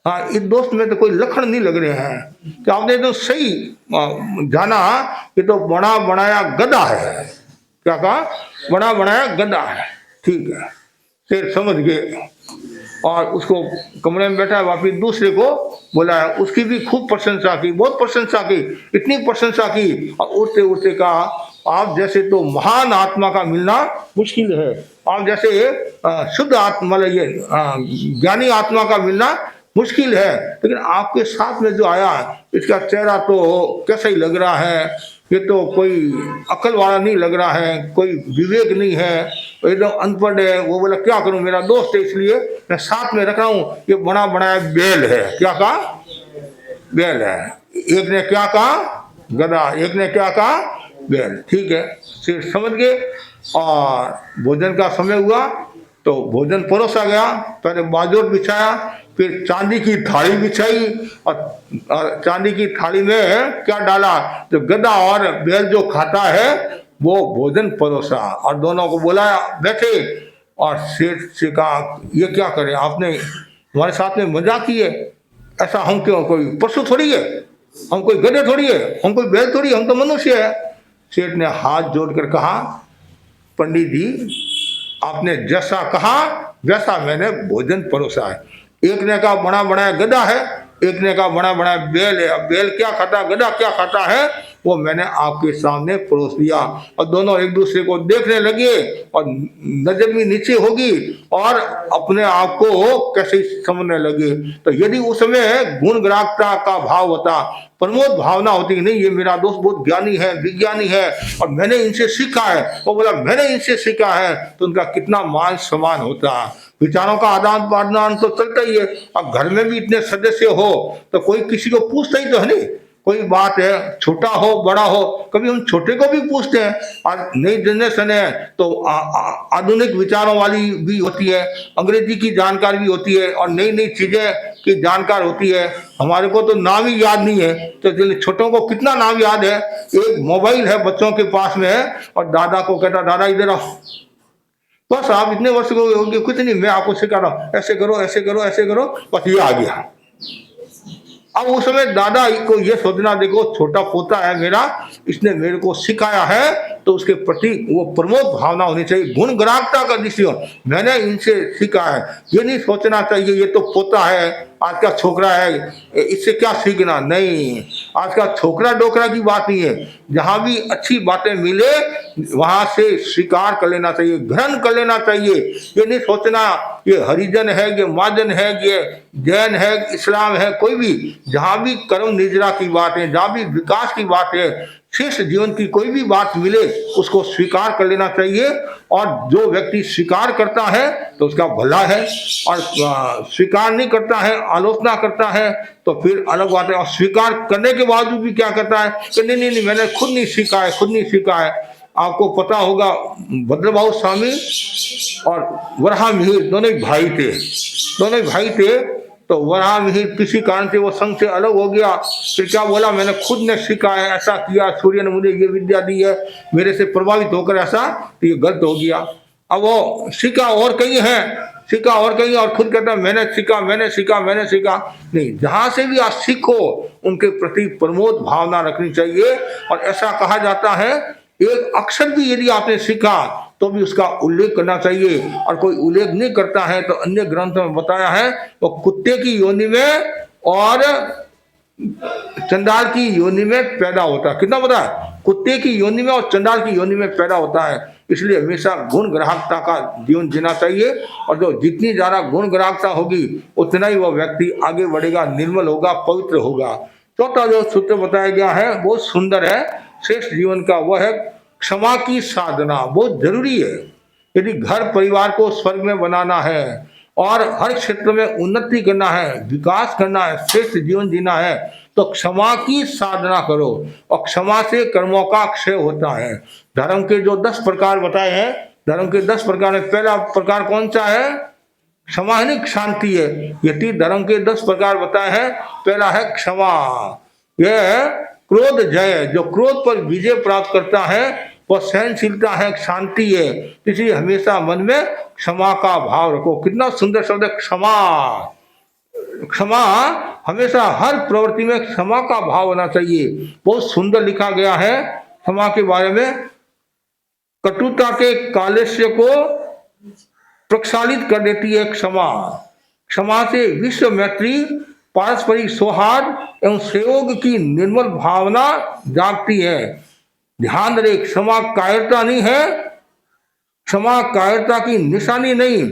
[SPEAKER 8] हाँ, इस दोस्त में तो कोई लक्षण नहीं लग रहे हैं कि आपने तो सही जाना कि तो बना बनाया गधा है। क्या कहा, बना बनाया गधा है। ठीक है, फिर समझ गए और उसको कमरे में बैठा वापिस दूसरे को बुलाया, उसकी भी खूब प्रशंसा की, बहुत प्रशंसा की, इतनी प्रशंसा की और उड़ते उड़ते कहा, आप जैसे तो महान आत्मा का मिलना मुश्किल है, आप जैसे शुद्ध आत्मा, ये ज्ञानी आत्मा का मिलना मुश्किल है, लेकिन आपके साथ में जो आया इसका चेहरा तो कैसा ही लग रहा है, ये तो कोई अकल वाला नहीं लग रहा है, कोई विवेक नहीं है, एकदम अनपढ़ है। वो बोला क्या करूं, मेरा दोस्त है इसलिए मैं साथ में रख रहा हूं, ये बना बनाया बैल है। क्या कहा, बैल है। एक ने क्या कहा, गधा, एक ने क्या कहा, बैल। ठीक है, फिर समझ गए और भोजन का समय हुआ तो भोजन परोसा गया, पहले बाजोट बिछाया, फिर चांदी की थाली बिछाई और चांदी की थाली में क्या डाला, तो गधा और बैल जो खाता है वो भोजन परोसा और दोनों को बुलाया, बैठे और सेठ से कहा, ये क्या करें, आपने हमारे साथ में मजाक की है, ऐसा हम क्यों, कोई पशु थोड़ी है, हम कोई गधे थोड़ी है, हम कोई बैल थोड़ी, हम तो मनुष्य है। सेठ ने हाथ जोड़कर कहा, पंडित जी आपने जैसा कहा वैसा मैंने भोजन परोसा है। एक ने कहा बड़ा बनाया गधा है, एक ने कहा बड़ा बनाया बैल है। अब बैल क्या खाता, गधा क्या खाता है, वो मैंने आपके सामने परोस दिया। और दोनों एक दूसरे को देखने लगे और नजर भी नीचे होगी और अपने आप को कैसे समझने लगे। तो यदि उस समय गुण ग्राहकता का भाव होता, प्रमोद भावना होती, नहीं ये मेरा दोस्त बहुत ज्ञानी है, विज्ञानी है और मैंने इनसे सीखा है, वो बोला मैंने इनसे सीखा है, तो उनका कितना मान सम्मान होता। विचारों का आदान प्रदान तो चलता ही है। अब घर में भी इतने सदस्य हो तो कोई किसी को पूछता ही तो है नहीं, कोई बात है, छोटा हो बड़ा हो, कभी हम छोटे को भी पूछते हैं। और नई जनरेशन है तो आधुनिक विचारों वाली भी होती है, अंग्रेजी की जानकारी भी होती है और नई नई चीजें की जानकार होती है। हमारे को तो नाम ही याद नहीं है, तो छोटों को कितना नाम याद है। एक मोबाइल है बच्चों के पास में है और दादा को कहता, दादा इधर आओ, बस आप इतने वर्ष को हो गए, कुछ नहीं, मैं आपको सिखा रहा हूँ, ऐसे करो ऐसे करो ऐसे करो, बस ये आ गया। अब उस समय दादा को ये सोचना, देखो छोटा पोता है मेरा, इसने मेरे को सिखाया है, तो उसके प्रति वो प्रमोद भावना होनी चाहिए, गुण ग्राहकता का दृष्टिकोण, मैंने इनसे सीखा है। ये नहीं सोचना चाहिए ये तो पोता है, आज का छोकरा है, इससे क्या सीखना। नहीं, आज का छोकरा डोकरा की बात नहीं है, जहां भी अच्छी बातें मिले वहां से स्वीकार कर लेना चाहिए, ग्रहण कर लेना चाहिए। ये नहीं सोचना ये हरिजन है, ये महाजन है, ये जैन है, इस्लाम है, कोई भी, जहां भी कर्म निजरा की बात है, जहां भी विकास की बात है, शेष जीवन की कोई भी बात मिले उसको स्वीकार कर लेना चाहिए। और जो व्यक्ति स्वीकार करता है तो उसका भला है, और स्वीकार नहीं करता है, आलोचना करता है, तो फिर अलग बात है। और स्वीकार करने के बावजूद भी क्या करता है कि नहीं नहीं नहीं मैंने खुद नहीं सीखा है, खुद नहीं सीखा है। आपको पता होगा भद्रभाऊ स्वामी और वराह मिहिर दोनों ही भाई थे, दोनों ही भाई थे। तो वराह मिहिर किसी कारण से वो संघ से अलग हो गया, फिर क्या बोला, मैंने खुद ने सीखा है, ऐसा किया, सूर्य ने मुझे ये विद्या दी है, मेरे से प्रभावित होकर ऐसा, तो ये गलत हो गया। अब वो सीखा और कहीं है, सीखा और कहीं, और खुद कहता मैंने सीखा मैंने सीखा मैंने सीखा। नहीं, जहां से भी आप सीखो उनके प्रति प्रमोद भावना रखनी चाहिए। और ऐसा कहा जाता है एक अक्षर भी यदि आपने सीखा तो भी उसका उल्लेख करना चाहिए, और कोई उल्लेख नहीं करता है तो अन्य ग्रंथों में बताया है वो कुत्ते की योनि में और चंडाल की योनि में पैदा होता है। कितना पता है, कुत्ते की योनि में और चंडाल की योनि में पैदा होता है। इसलिए हमेशा गुण ग्राहकता का जीवन जीना चाहिए, और जो जितनी ज्यादा गुण ग्राहकता होगी उतना ही वह व्यक्ति आगे बढ़ेगा, निर्मल होगा, पवित्र होगा। चौथा जो सूत्र बताया गया है बहुत सुंदर है, श्रेष्ठ जीवन का, वह है क्षमा की साधना। बहुत जरूरी है, यदि घर परिवार को स्वर्ग में बनाना है और हर क्षेत्र में उन्नति करना है, विकास करना है, श्रेष्ठ जीवन जीना है, तो क्षमा की साधना करो। और क्षमा से कर्मों का क्षय होता है। धर्म के जो 10 प्रकार बताए हैं, धर्म के 10 प्रकार में पहला प्रकार कौन सा है, क्षमा है, नहीं शांति है। यदि धर्म के 10 प्रकार बताए हैं, पहला है क्षमा। यह क्रोध जय, जो क्रोध पर विजय प्राप्त करता है वह सहनशीलता है, शांति है। इसलिए हमेशा मन में क्षमा का भाव रखो। कितना सुंदर शब्द है क्षमा। क्षमा, हमेशा हर प्रवृत्ति में क्षमा का भाव होना चाहिए। बहुत सुंदर लिखा गया है क्षमा के बारे में। कटुता के कालस्य को प्रक्षालित कर देती है क्षमा। क्षमा से विश्व मैत्री, पारस्परिक सौहार्द एवं सहयोग की निर्मल भावना जागती है। ध्यान रहे, क्षमा कायरता नहीं है, क्षमा कायरता की निशानी नहीं,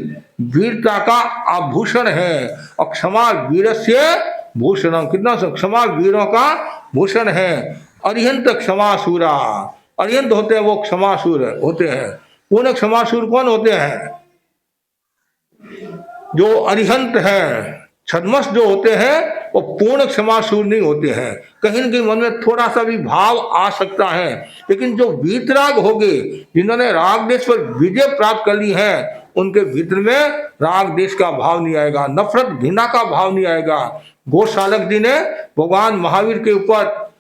[SPEAKER 8] वीरता का आभूषण है। और क्षमा वीरस्य भूषणम, कितना क्षमा वीरों का भूषण है। अरिहंत क्षमासुरा, अरिहंत होते हैं वो क्षमासुर होते हैं। पूर्ण क्षमासुर कौन होते हैं? जो अरिहंत है। छद्मस जो होते हैं वो पूर्ण क्षमासुर नहीं होते हैं। कहीं न कहीं मन में थोड़ा सा भी भाव आ सकता है, लेकिन जो वीतराग हो गए, जिन्होंने राग देश पर विजय प्राप्त कर ली है, उनके भीतर में राग देश का भाव नहीं आएगा, नफरत घृणा का भाव नहीं आएगा। गोशालक जी ने भगवान महावीर के ऊपर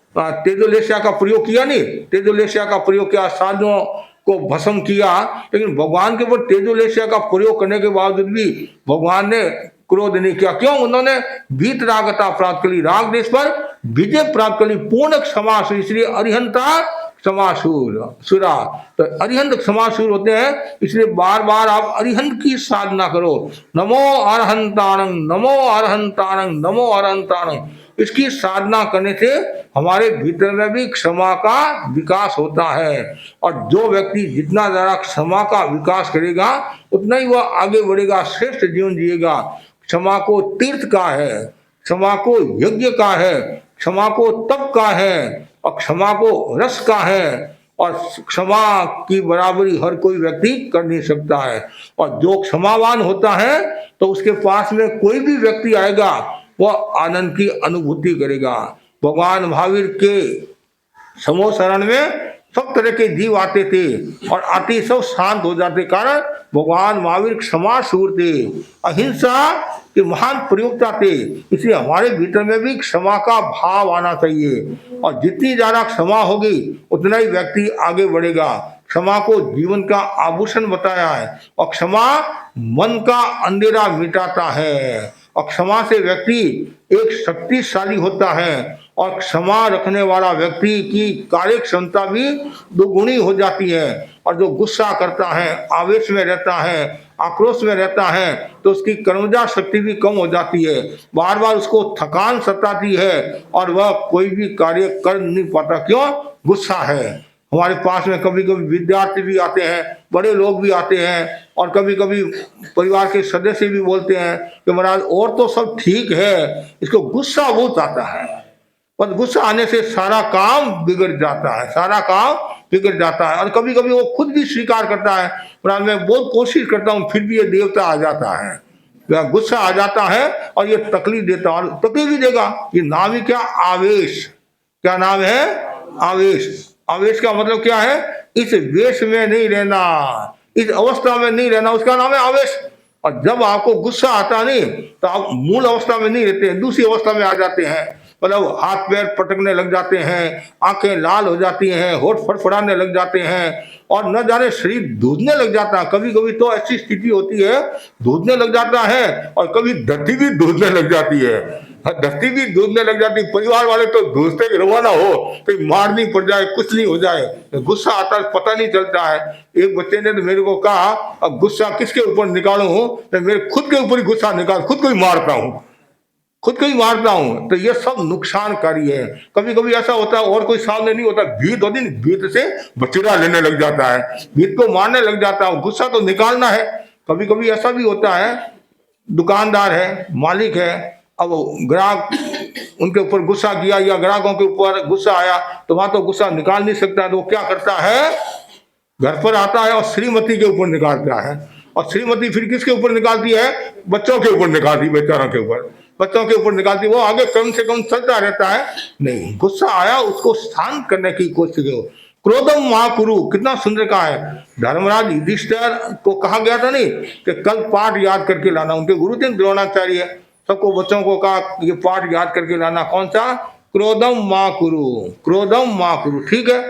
[SPEAKER 8] तेजोलेशिया का प्रयोग किया नहीं, तेजोलेशिया का प्रयोग किया, साधुओं को भस्म किया, लेकिन भगवान के ऊपर तेजोलेशिया का प्रयोग करने के बावजूद भी भगवान ने क्रोध नहीं किया। क्यों? उन्होंने वीत रागता प्राप्त कर ली, राग देश पर विजय प्राप्त कर ली, पूर्ण क्षमासुर। इसलिए अरिहंता क्षमासुर सुरा, तो अरिहंत क्षमासुर होते हैं। इसलिए बार बार आप अरिहंत की साधना करो। नमो अरहंताणं, नमो अरहंताणं, नमो अरहंताणं। इसकी साधना करने से हमारे भीतर में भी क्षमा का विकास होता है। और जो व्यक्ति जितना ज्यादा क्षमा का विकास करेगा उतना ही वह आगे बढ़ेगा, श्रेष्ठ जीवन जिएगा। क्षमा को तीर्थ का है, क्षमा को यज्ञ का है, क्षमा को तप का है, और क्षमा को रस का है। और क्षमा की बराबरी हर कोई व्यक्ति कर नहीं सकता है। और जो क्षमावान होता है तो उसके पास में कोई भी व्यक्ति आएगा वह आनंद की अनुभूति करेगा। भगवान महावीर के समूह शरण में सब तरह के जीव आते थे और आते सब शांत हो जाते, कारण भगवान महावीर क्षमासूर थे, अहिंसा के महान प्रयोक्ता थे। इसलिए हमारे भीतर में भी क्षमा का भाव आना चाहिए। और जितनी ज्यादा क्षमा होगी उतना ही व्यक्ति आगे बढ़ेगा। क्षमा को जीवन का आभूषण बताया है। और क्षमा मन का अंधेरा मिटाता है। और क्षमा से व्यक्ति एक शक्तिशाली होता है। और क्षमा रखने वाला व्यक्ति की कार्य क्षमता भी दोगुनी हो जाती है। और जो गुस्सा करता है, आवेश में रहता है, आक्रोश में रहता है, तो उसकी कर्मजा शक्ति भी कम हो जाती है। बार बार उसको थकान सताती है और वह कोई भी कार्य कर नहीं पाता। क्यों? गुस्सा है। हमारे पास में कभी कभी विद्यार्थी भी आते हैं, बड़े लोग भी आते हैं, और कभी कभी परिवार के सदस्य भी बोलते हैं कि महाराज और तो सब ठीक है, इसको गुस्सा बहुत आता है। पर गुस्सा आने से सारा काम बिगड़ जाता है, सारा काम बिगड़ जाता है। और कभी कभी वो खुद भी स्वीकार करता है, महाराज मैं बहुत कोशिश करता हूँ फिर भी ये देवता आ जाता है, गुस्सा आ जाता है और ये तकलीफ देता है। और तकलीफ भी देगा। ये नाम ही क्या? आवेश। क्या नाम है? आवेश। आवेश का मतलब क्या है? इस वेश में नहीं रहना, इस अवस्था में नहीं रहना, उसका नाम है आवेश। और जब आपको गुस्सा आता नहीं तो आप मूल अवस्था में नहीं रहते हैं, दूसरी अवस्था में आ जाते हैं। मतलब हाथ पैर पटकने लग जाते हैं, आंखें लाल हो जाती हैं, होठ फड़फड़ाने लग जाते हैं, और न जाने शरीर धूधने लग जाता है। कभी कभी तो ऐसी स्थिति होती है धूधने लग जाता है, और कभी धरती भी धूधने लग जाती है। धरती भी धूधने लग जाती है। परिवार वाले तो धूसते कि रवाना हो तो मारनी पड़ जाए, कुछ नहीं हो जाए, गुस्सा आता है पता नहीं चलता है। एक बच्चे ने तो मेरे को कहा अब गुस्सा किसके ऊपर निकालूं, तो मेरे खुद के ऊपर ही गुस्सा निकाल, खुद को ही मारता हूँ, खुद को ही मारता हूं। तो ये सब नुकसानकारी है। कभी कभी ऐसा होता है और कोई सामने नहीं होता, भीत होती, भीत से बचड़ा लेने लग जाता है, भीत को मारने लग जाता है। गुस्सा तो निकालना है। कभी कभी ऐसा भी होता है, दुकानदार है, मालिक है, अब ग्राहक उनके ऊपर गुस्सा किया या ग्राहकों के ऊपर गुस्सा आया, तो वहां तो गुस्सा निकाल नहीं सकता। तो वो क्या करता है, घर पर आता है और श्रीमती के ऊपर निकालता है। और श्रीमती फिर किसके ऊपर निकालती है? बच्चों के ऊपर निकालती है, बेचारों के ऊपर, बच्चों के ऊपर निकालती। वो आगे कम से कम चलता रहता है। नहीं, गुस्सा आया उसको शांत करने की कोशिश करो। क्रोधम महाकुरु, कितना सुंदर कहा है। धर्मराज युधिष्ठिर को कहा गया था नहीं कि कल पाठ याद करके लाना। उनके गुरु थे द्रोणाचार्य, सबको बच्चों को कहा ये पाठ याद करके लाना। कौन सा? क्रोधम माँ कुरु, क्रोधम माँ कुरु। ठीक है,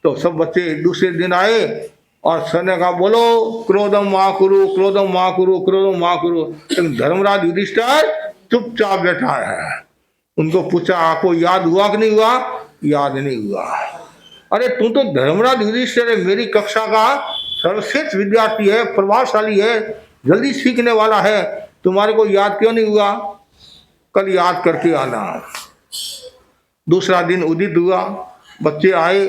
[SPEAKER 8] तो सब बच्चे दूसरे दिन आए और सर ने कहा बोलो क्रोधम माँ कुरु, क्रोधम माँ कुरु, क्रोधम माँ कुरु। लेकिन धर्मराज युधिष्ठिर चुपचाप बैठा है। उनको पूछा आपको याद हुआ कि नहीं हुआ? याद नहीं हुआ। अरे तू तो धर्मराज युधिष्ठिर है, मेरी कक्षा का सर्वश्रेष्ठ विद्यार्थी है, प्रभावशाली है, जल्दी सीखने वाला है, तुम्हारे को याद क्यों नहीं हुआ? कल याद करके आना। दूसरा दिन उदित हुआ, बच्चे आए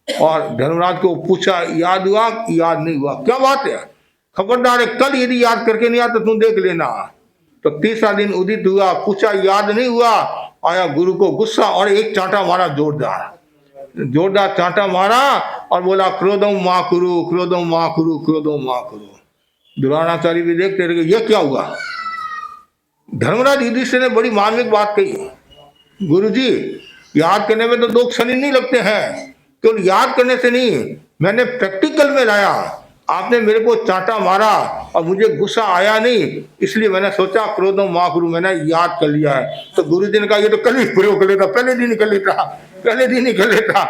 [SPEAKER 8] और धर्मराज को पूछा याद हुआ? याद नहीं हुआ। क्या बात है? खबरदार है, कल यदि याद करके नहीं आता तुम देख लेना। तो तीसरा दिन उदित हुआ, पूछा याद नहीं हुआ। आया गुरु को गुस्सा और एक चांटा मारा, जोरदार चांटा मारा और बोला क्रोधम माँ कुरु, क्रोधम माँ कुरु, क्रोधम माँ कुरु। द्रोणाचार्य भी देखते रहे ये क्या हुआ। धर्मराज युधिष्ठिर ने बड़ी मार्मिक बात कही, गुरुजी याद करने में तो 2 क्षण ही नहीं लगते हैं, केवल याद करने से नहीं, मैंने प्रैक्टिकल में लाया। आपने मेरे को चांटा मारा और मुझे गुस्सा आया नहीं, इसलिए मैंने सोचा क्रोधम माँ कुरु, मैंने याद कर लिया है। तो गुरुजी ने कहा ये तो कल ही प्रयोग कर लेता, पहले दिन ही कर लेता।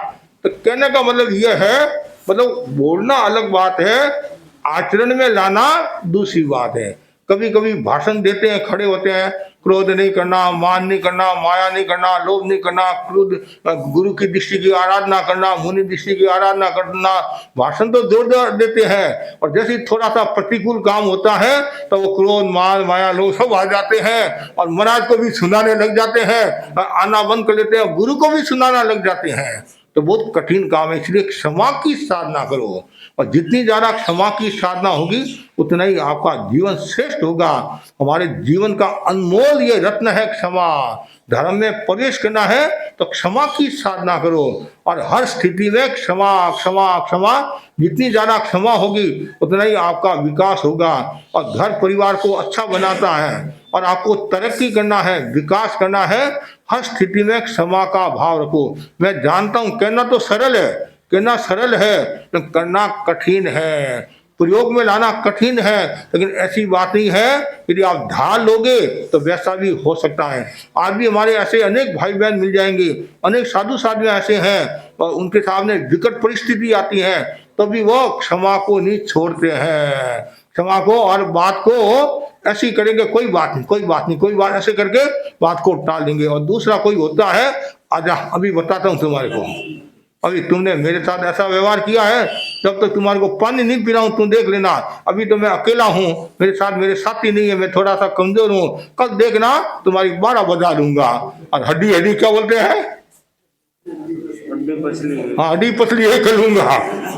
[SPEAKER 8] तो कहने का मतलब ये है, मतलब बोलना अलग बात है, आचरण में लाना दूसरी बात है। कभी कभी भाषण देते हैं, खड़े होते हैं, क्रोध नहीं करना, मान नहीं करना, माया नहीं करना, लोभ नहीं करना, क्रोध, गुरु की दृष्टि की आराधना करना, मुनि दृष्टि की आराधना करना, भाषण तो जोरदार देते हैं। और जैसे थोड़ा सा प्रतिकूल काम होता है तो वो क्रोध, मान, माया, लोभ सब आ जाते हैं और महाराज को भी सुनाने लग जाते हैं, आना बंद कर लेते हैं, गुरु को भी सुनाना लग जाते हैं। तो बहुत कठिन काम है, इसलिए क्षमा की साधना करो। और जितनी ज्यादा क्षमा की साधना होगी उतना ही आपका जीवन श्रेष्ठ होगा। हमारे जीवन का अनमोल ये रत्न है क्षमा। धर्म में प्रवेश करना है तो क्षमा की साधना करो और हर स्थिति में क्षमा क्षमा क्षमा। जितनी ज्यादा क्षमा होगी उतना ही आपका विकास होगा और घर परिवार को अच्छा बनाता है। और आपको तरक्की करना है, विकास करना है, हर स्थिति में क्षमा का भाव रखो। मैं जानता हूं कहना तो सरल है, कहना सरल है तो करना कठिन है, प्रयोग में लाना कठिन है। लेकिन ऐसी बात नहीं है, यदि आप ढाल लोगे तो वैसा भी हो सकता है। आज भी हमारे ऐसे अनेक भाई बहन मिल जाएंगे, अनेक साधु साधियाँ ऐसे हैं और उनके सामने विकट परिस्थिति आती है तो भी वो क्षमा को नहीं छोड़ते हैं, क्षमा को और बात को ऐसी करेंगे, कोई बात नहीं, ऐसे करके बात को टाल देंगे। और दूसरा कोई होता है, आजा अभी बताता हूँ तुम्हारे को, अभी तुमने मेरे साथ ऐसा व्यवहार किया है, जब तक तुम्हारे को पानी नहीं पिलाऊं तुम देख लेना, अभी तो मैं अकेला हूँ, मेरे साथ मेरे साथी नहीं है, मैं थोड़ा सा कमजोर हूँ, कल देखना तुम्हारी 12 बजा दूंगा। और हड्डी क्या बोलते हैं, हाँ हड्डी पसली एक कर लूंगा,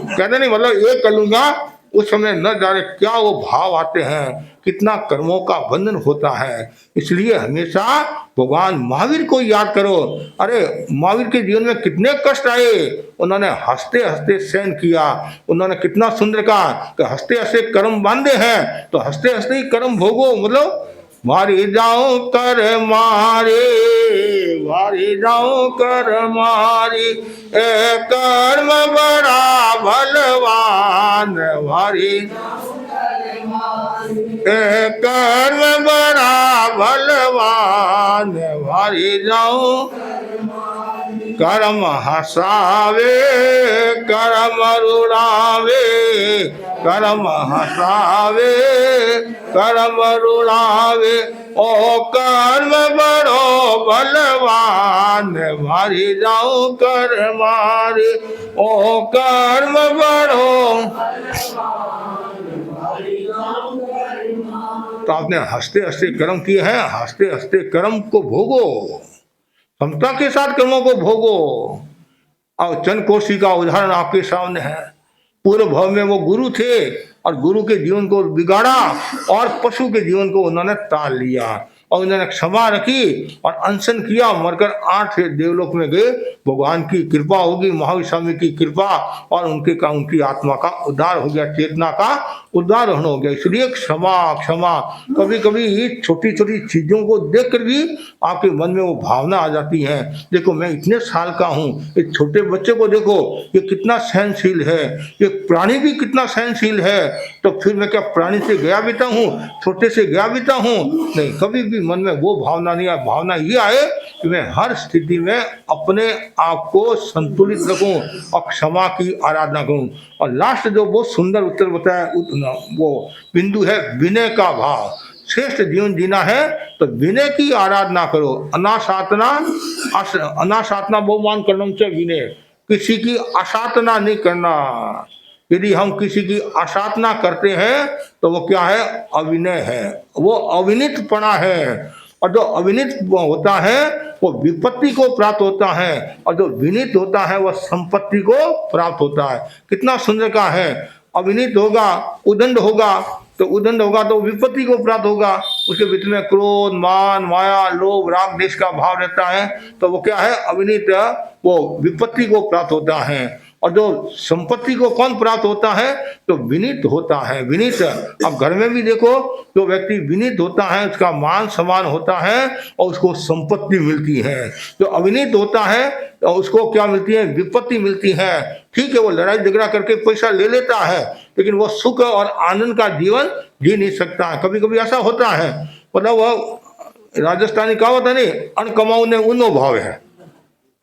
[SPEAKER 8] कहते नहीं मतलब एक कर लूंगा। उस समय न जाने क्या वो भाव आते हैं, कितना कर्मों का बंधन होता है। इसलिए हमेशा भगवान महावीर को याद करो। अरे महावीर के जीवन में कितने कष्ट आए, उन्होंने हंसते हंसते सहन किया। उन्होंने कितना सुंदर कहा कि हंसते हंसते कर्म बांधे हैं तो हंसते हंसते ही कर्म भोगो। मतलब मारे जाओ कर मारे, मारे जाओ कर मारे, ए कर्म बड़ा बलवान, मारे ए कर्म बड़ा बलवान, मारे जाओ कर्म हंसावे कर्म रुड़ावे, कर्म हंसावे कर्म रुड़ावे, ओ कर्म बड़ो बलवान, मारी जाओ कर मारे, ओ कर्म बड़ो। तो आपने हंसते हंसते कर्म किए हैं, हंसते हंसते कर्म को भोगो, क्षमता के साथ कर्मों को भोगो। और चंद कोशी का उदाहरण आपके सामने है। पूर्व भाव में वो गुरु थे और गुरु के जीवन को बिगाड़ा और पशु के जीवन को उन्होंने टाल लिया और उन्होंने क्षमा रखी और अनशन किया, मरकर 8 देवलोक में गए। भगवान की कृपा होगी, महावीर स्वामी की कृपा, और उनकी आत्मा का उद्धार हो गया, चेतना का उद्धार हो गया। इसलिए क्षमा क्षमा। कभी कभी छोटी छोटी चीजों को देखकर भी आपके मन में वो भावना आ जाती है, देखो मैं इतने साल का हूँ, एक छोटे बच्चे को देखो ये कितना सहनशील है, ये प्राणी भी कितना सहनशील है, तो फिर मैं क्या प्राणी से गया बीता हूँ, छोटे से गया बीता हूँ? नहीं, कभी भी मन में वो भावना नहीं आए। भावना ये आए कि मैं हर स्थिति में अपने आप को संतुलित रखूं और क्षमा की आराधना करूं। और लास्ट जो बहुत सुंदर उत्तर बताया वो बिंदु है विनय का भाव। श्रेष्ठ जीवन जीना है तो विनय की आराधना करो। अनाशातना बहुमान कर्म से विनय, किसी की असाधना नहीं करना। यदि हम किसी की असाधना करते हैं तो वो क्या है? अविनय है, वो अविनीतपना है। और जो अविनीत होता है वो विपत्ति को प्राप्त होता है, और जो विनीत होता है वह संपत्ति को प्राप्त होता है। कितना सुंदर का है। अविनीत होगा, उदंड होगा, तो उदंड होगा तो विपत्ति को प्राप्त होगा। उसके बीच में क्रोध, मान, माया, लोभ, राग, द्वेष का भाव रहता है, तो वो क्या है? अविनीत, वो विपत्ति को प्राप्त होता है। और जो संपत्ति को कौन प्राप्त होता है? तो विनीत होता है। विनीत, अब घर में भी देखो, जो व्यक्ति विनीत होता है उसका मान सम्मान होता है और उसको संपत्ति मिलती है। जो अविनीत होता है तो उसको क्या मिलती है? विपत्ति मिलती है। ठीक है, वो लड़ाई झगड़ा करके पैसा ले लेता है, लेकिन वो सुख और आनंद का जीवन जी नहीं सकता है। कभी कभी ऐसा होता है, मतलब वह राजस्थानी कहावत है नहीं, अन कमाऊ ने उनो भाव है।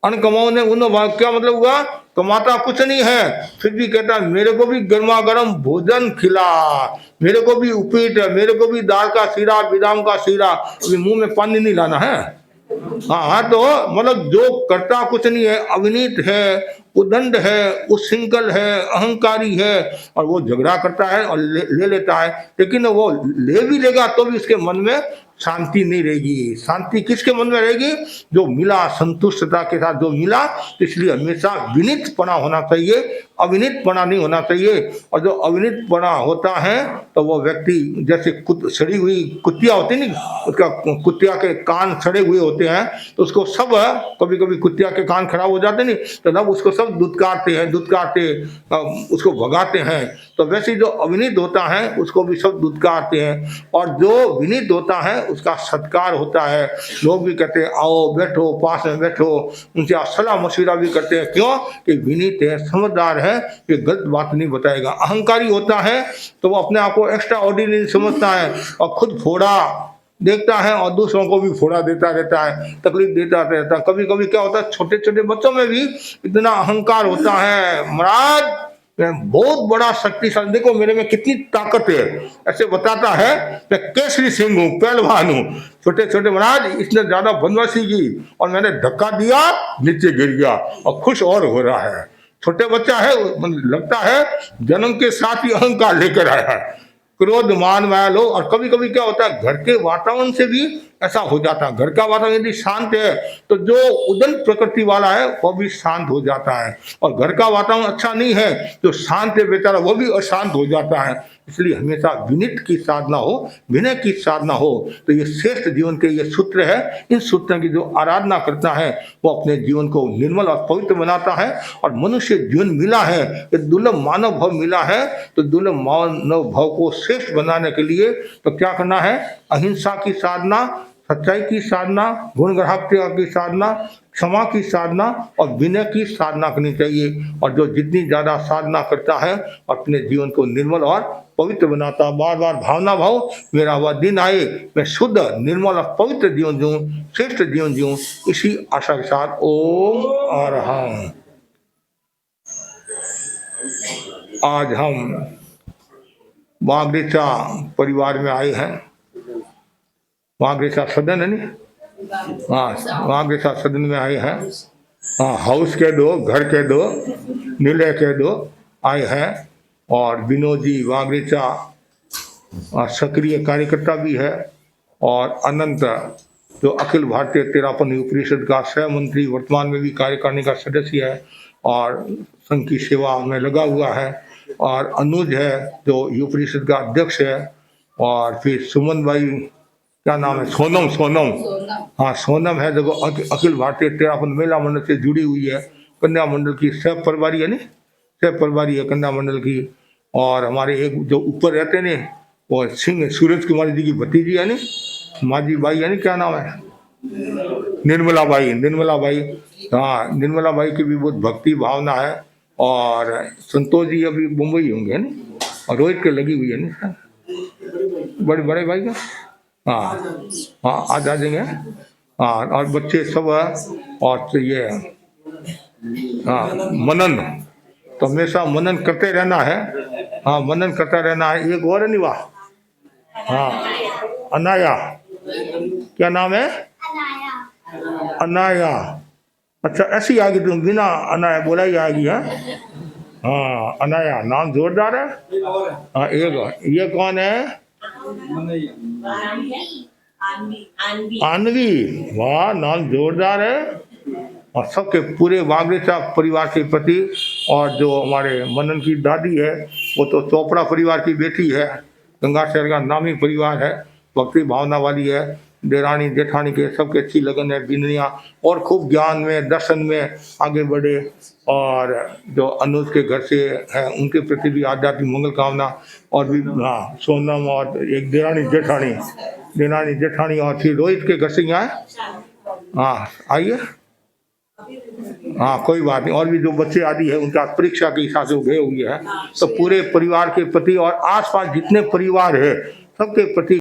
[SPEAKER 8] अन कमाऊ ने उनो भाव क्या मतलब हुआ? कमाता कुछ नहीं है, फिर भी कहता मेरे को भी गर्मा गर्म भोजन खिला, मेरे को भी उपीट, मेरे को भी दाल का सीरा, बादाम का सीरा। अभी मुंह में पानी नहीं लाना है। हाँ, तो मतलब जो करता कुछ नहीं है, अविनीत है, उदंड है, उच्छृंखल है, अहंकारी है, और वो झगड़ा करता है और ले लेता है। लेकिन वो ले भी लेगा तो भी उसके मन में शांति नहीं रहेगी। शांति किसके मन में रहेगी? जो मिला संतुष्टता के साथ जो मिला। इसलिए हमेशा विनीतपना होना चाहिए, अविनीतपना नहीं होना चाहिए। और जो अविनीतपना होता है तो वो व्यक्ति जैसे सड़ी हुई कुतिया होती नहीं, उसका कुतिया के कान सड़े हुए होते हैं, तो उसको सब, कभी कभी कुतिया के कान खराब हो जाते नहीं, तो तब उसको सब दुत्कारते उसको भगाते हैं। तो वैसे जो अविनीत होता है उसको भी सब दुत्कारते हैं, और जो विनीत होता है उसका सत्कार होता है। लोग भी कहते हैं आओ बैठो, पास में बैठो, उनसे सलाह मशविरा भी करते हैं। क्यों? कि विनीत है, समझदार है, ये गलत बात नहीं बताएगा। अहंकारी होता है तो वो अपने आप को एक्स्ट्रा ऑर्डिनरी समझता है और खुद फोड़ा देखता है और दूसरों को भी फोड़ा देता रहता है, तकलीफ देता रहता है। कभी कभी क्या होता है, छोटे छोटे बच्चों में भी इतना अहंकार होता है। महाराज मैं बहुत बड़ा शक्तिशाली, देखो मेरे में कितनी ताकत है, ऐसे बताता है। मैं केसरी सिंह हूँ, पहलवान हूँ। छोटे छोटे महाराज इसने ज्यादा बदमाशी की और मैंने धक्का दिया, नीचे गिर गया और खुश और हो रहा है। छोटे बच्चा है, लगता है जन्म के साथ ही अहंकार लेकर आया है, क्रोध, मान, माया, लोभ। और कभी कभी क्या होता है, घर के वातावरण से भी ऐसा हो जाता है। घर का वातावरण यदि शांत है तो जो उदंड प्रकृति वाला है वो भी शांत हो जाता है, और घर का वातावरण अच्छा नहीं है, जो शांत है बेचारा वो भी अशांत हो जाता है। इसलिए हमेशा विनीत की साधना हो, विनय की साधना हो। तो ये श्रेष्ठ जीवन के ये सूत्र है। इन सूत्रों की जो आराधना करता है वो अपने जीवन को निर्मल और पवित्र बनाता है। और मनुष्य जीवन मिला है, ये दुर्लभ मानव भाव मिला है, तो दुर्लभ मानव भाव को श्रेष्ठ बनाने के लिए तो क्या करना है? अहिंसा की साधना, सच्चाई की साधना, गुण ग्राहकता की साधना, क्षमा की साधना और विनय की साधना करनी चाहिए। और जो जितनी ज्यादा साधना करता है अपने जीवन को निर्मल और पवित्र बनाता। बार बार भावना भाव मेरा वह दिन आए, मैं शुद्ध, निर्मल और पवित्र जीवन जीऊं, श्रेष्ठ जीवन जीऊं, इसी आशा के साथ ओम अरहं। आज हम वागीचा परिवार में आए हैं। वागीचा सदन है नहीं, हाँ, वागीचा सदन में आए हैं। हाँ, हाउस के दो, घर के दो, निलय के दो आए हैं। और विनोद जी वागीचा सक्रिय कार्यकर्ता भी है, और अनंत जो अखिल भारतीय तेरापन युग परिषद का सह मंत्री, वर्तमान में भी कार्यकारिणी का सदस्य है और संघ की सेवा में लगा हुआ है। और अनुज है जो युग परिषद का अध्यक्ष है। और फिर सुमन भाई, क्या नाम है, सोनम, हाँ सोनम है जो अखिल भारतीय तेरापन महिला मंडल से जुड़ी हुई है, कन्या मंडल की सह प्रभारी है, नहीं सह प्रभारी है कन्या मंडल की। और हमारे एक जो ऊपर रहते ने वो सिंह सूरज कुमारी जी की भतीजी है नहीं, माजी बाई है नहीं, क्या नाम है, निर्मला बाई, हाँ निर्मला बाई की भी बहुत भक्ति भावना है। और संतोष जी अभी मुंबई होंगे है नहीं, और रोहित के लगी हुई है नहीं, बड़े भाई का, हाँ आज आ जाएंगे। हाँ, और बच्चे सब है, और तो ये हाँ मनन, तो हमेशा मनन करते रहना है। हाँ, मनन करता रहना है। एक और है निवा, हाँ अनाया, क्या नाम है? अनाया। अच्छा, ऐसी आएगी तुम, बिना अनाया बोला ही आएगी। हाँ अनाया, नाम जोरदार है। हाँ, एक और, ये कौन है? आनवी, वाह, नाम जोरदार है। और सबके पूरे वागड़ेचा परिवार के प्रति, और जो हमारे मनन की दादी है वो तो चोपड़ा परिवार की बेटी है, गंगाशहर का नामी परिवार है, भक्ति भावना वाली है, देरानी जेठानी के सबके अच्छी लगन है, बिंदनिया, और खूब ज्ञान में दर्शन में आगे बढ़े। और जो अनुज के घर से है उनके प्रति भी आध्यात्मिक मंगल कामना। और भी हाँ, सोनम और एक देरानी जेठानी और फिर रोहित के घर से यहाँ है। हाँ आइए, हाँ कोई बात नहीं। और भी जो बच्चे आदि है उनका परीक्षा के हिसाब से गए हुए हैं, तो पूरे परिवार के प्रति और आसपास जितने परिवार है सबके प्रति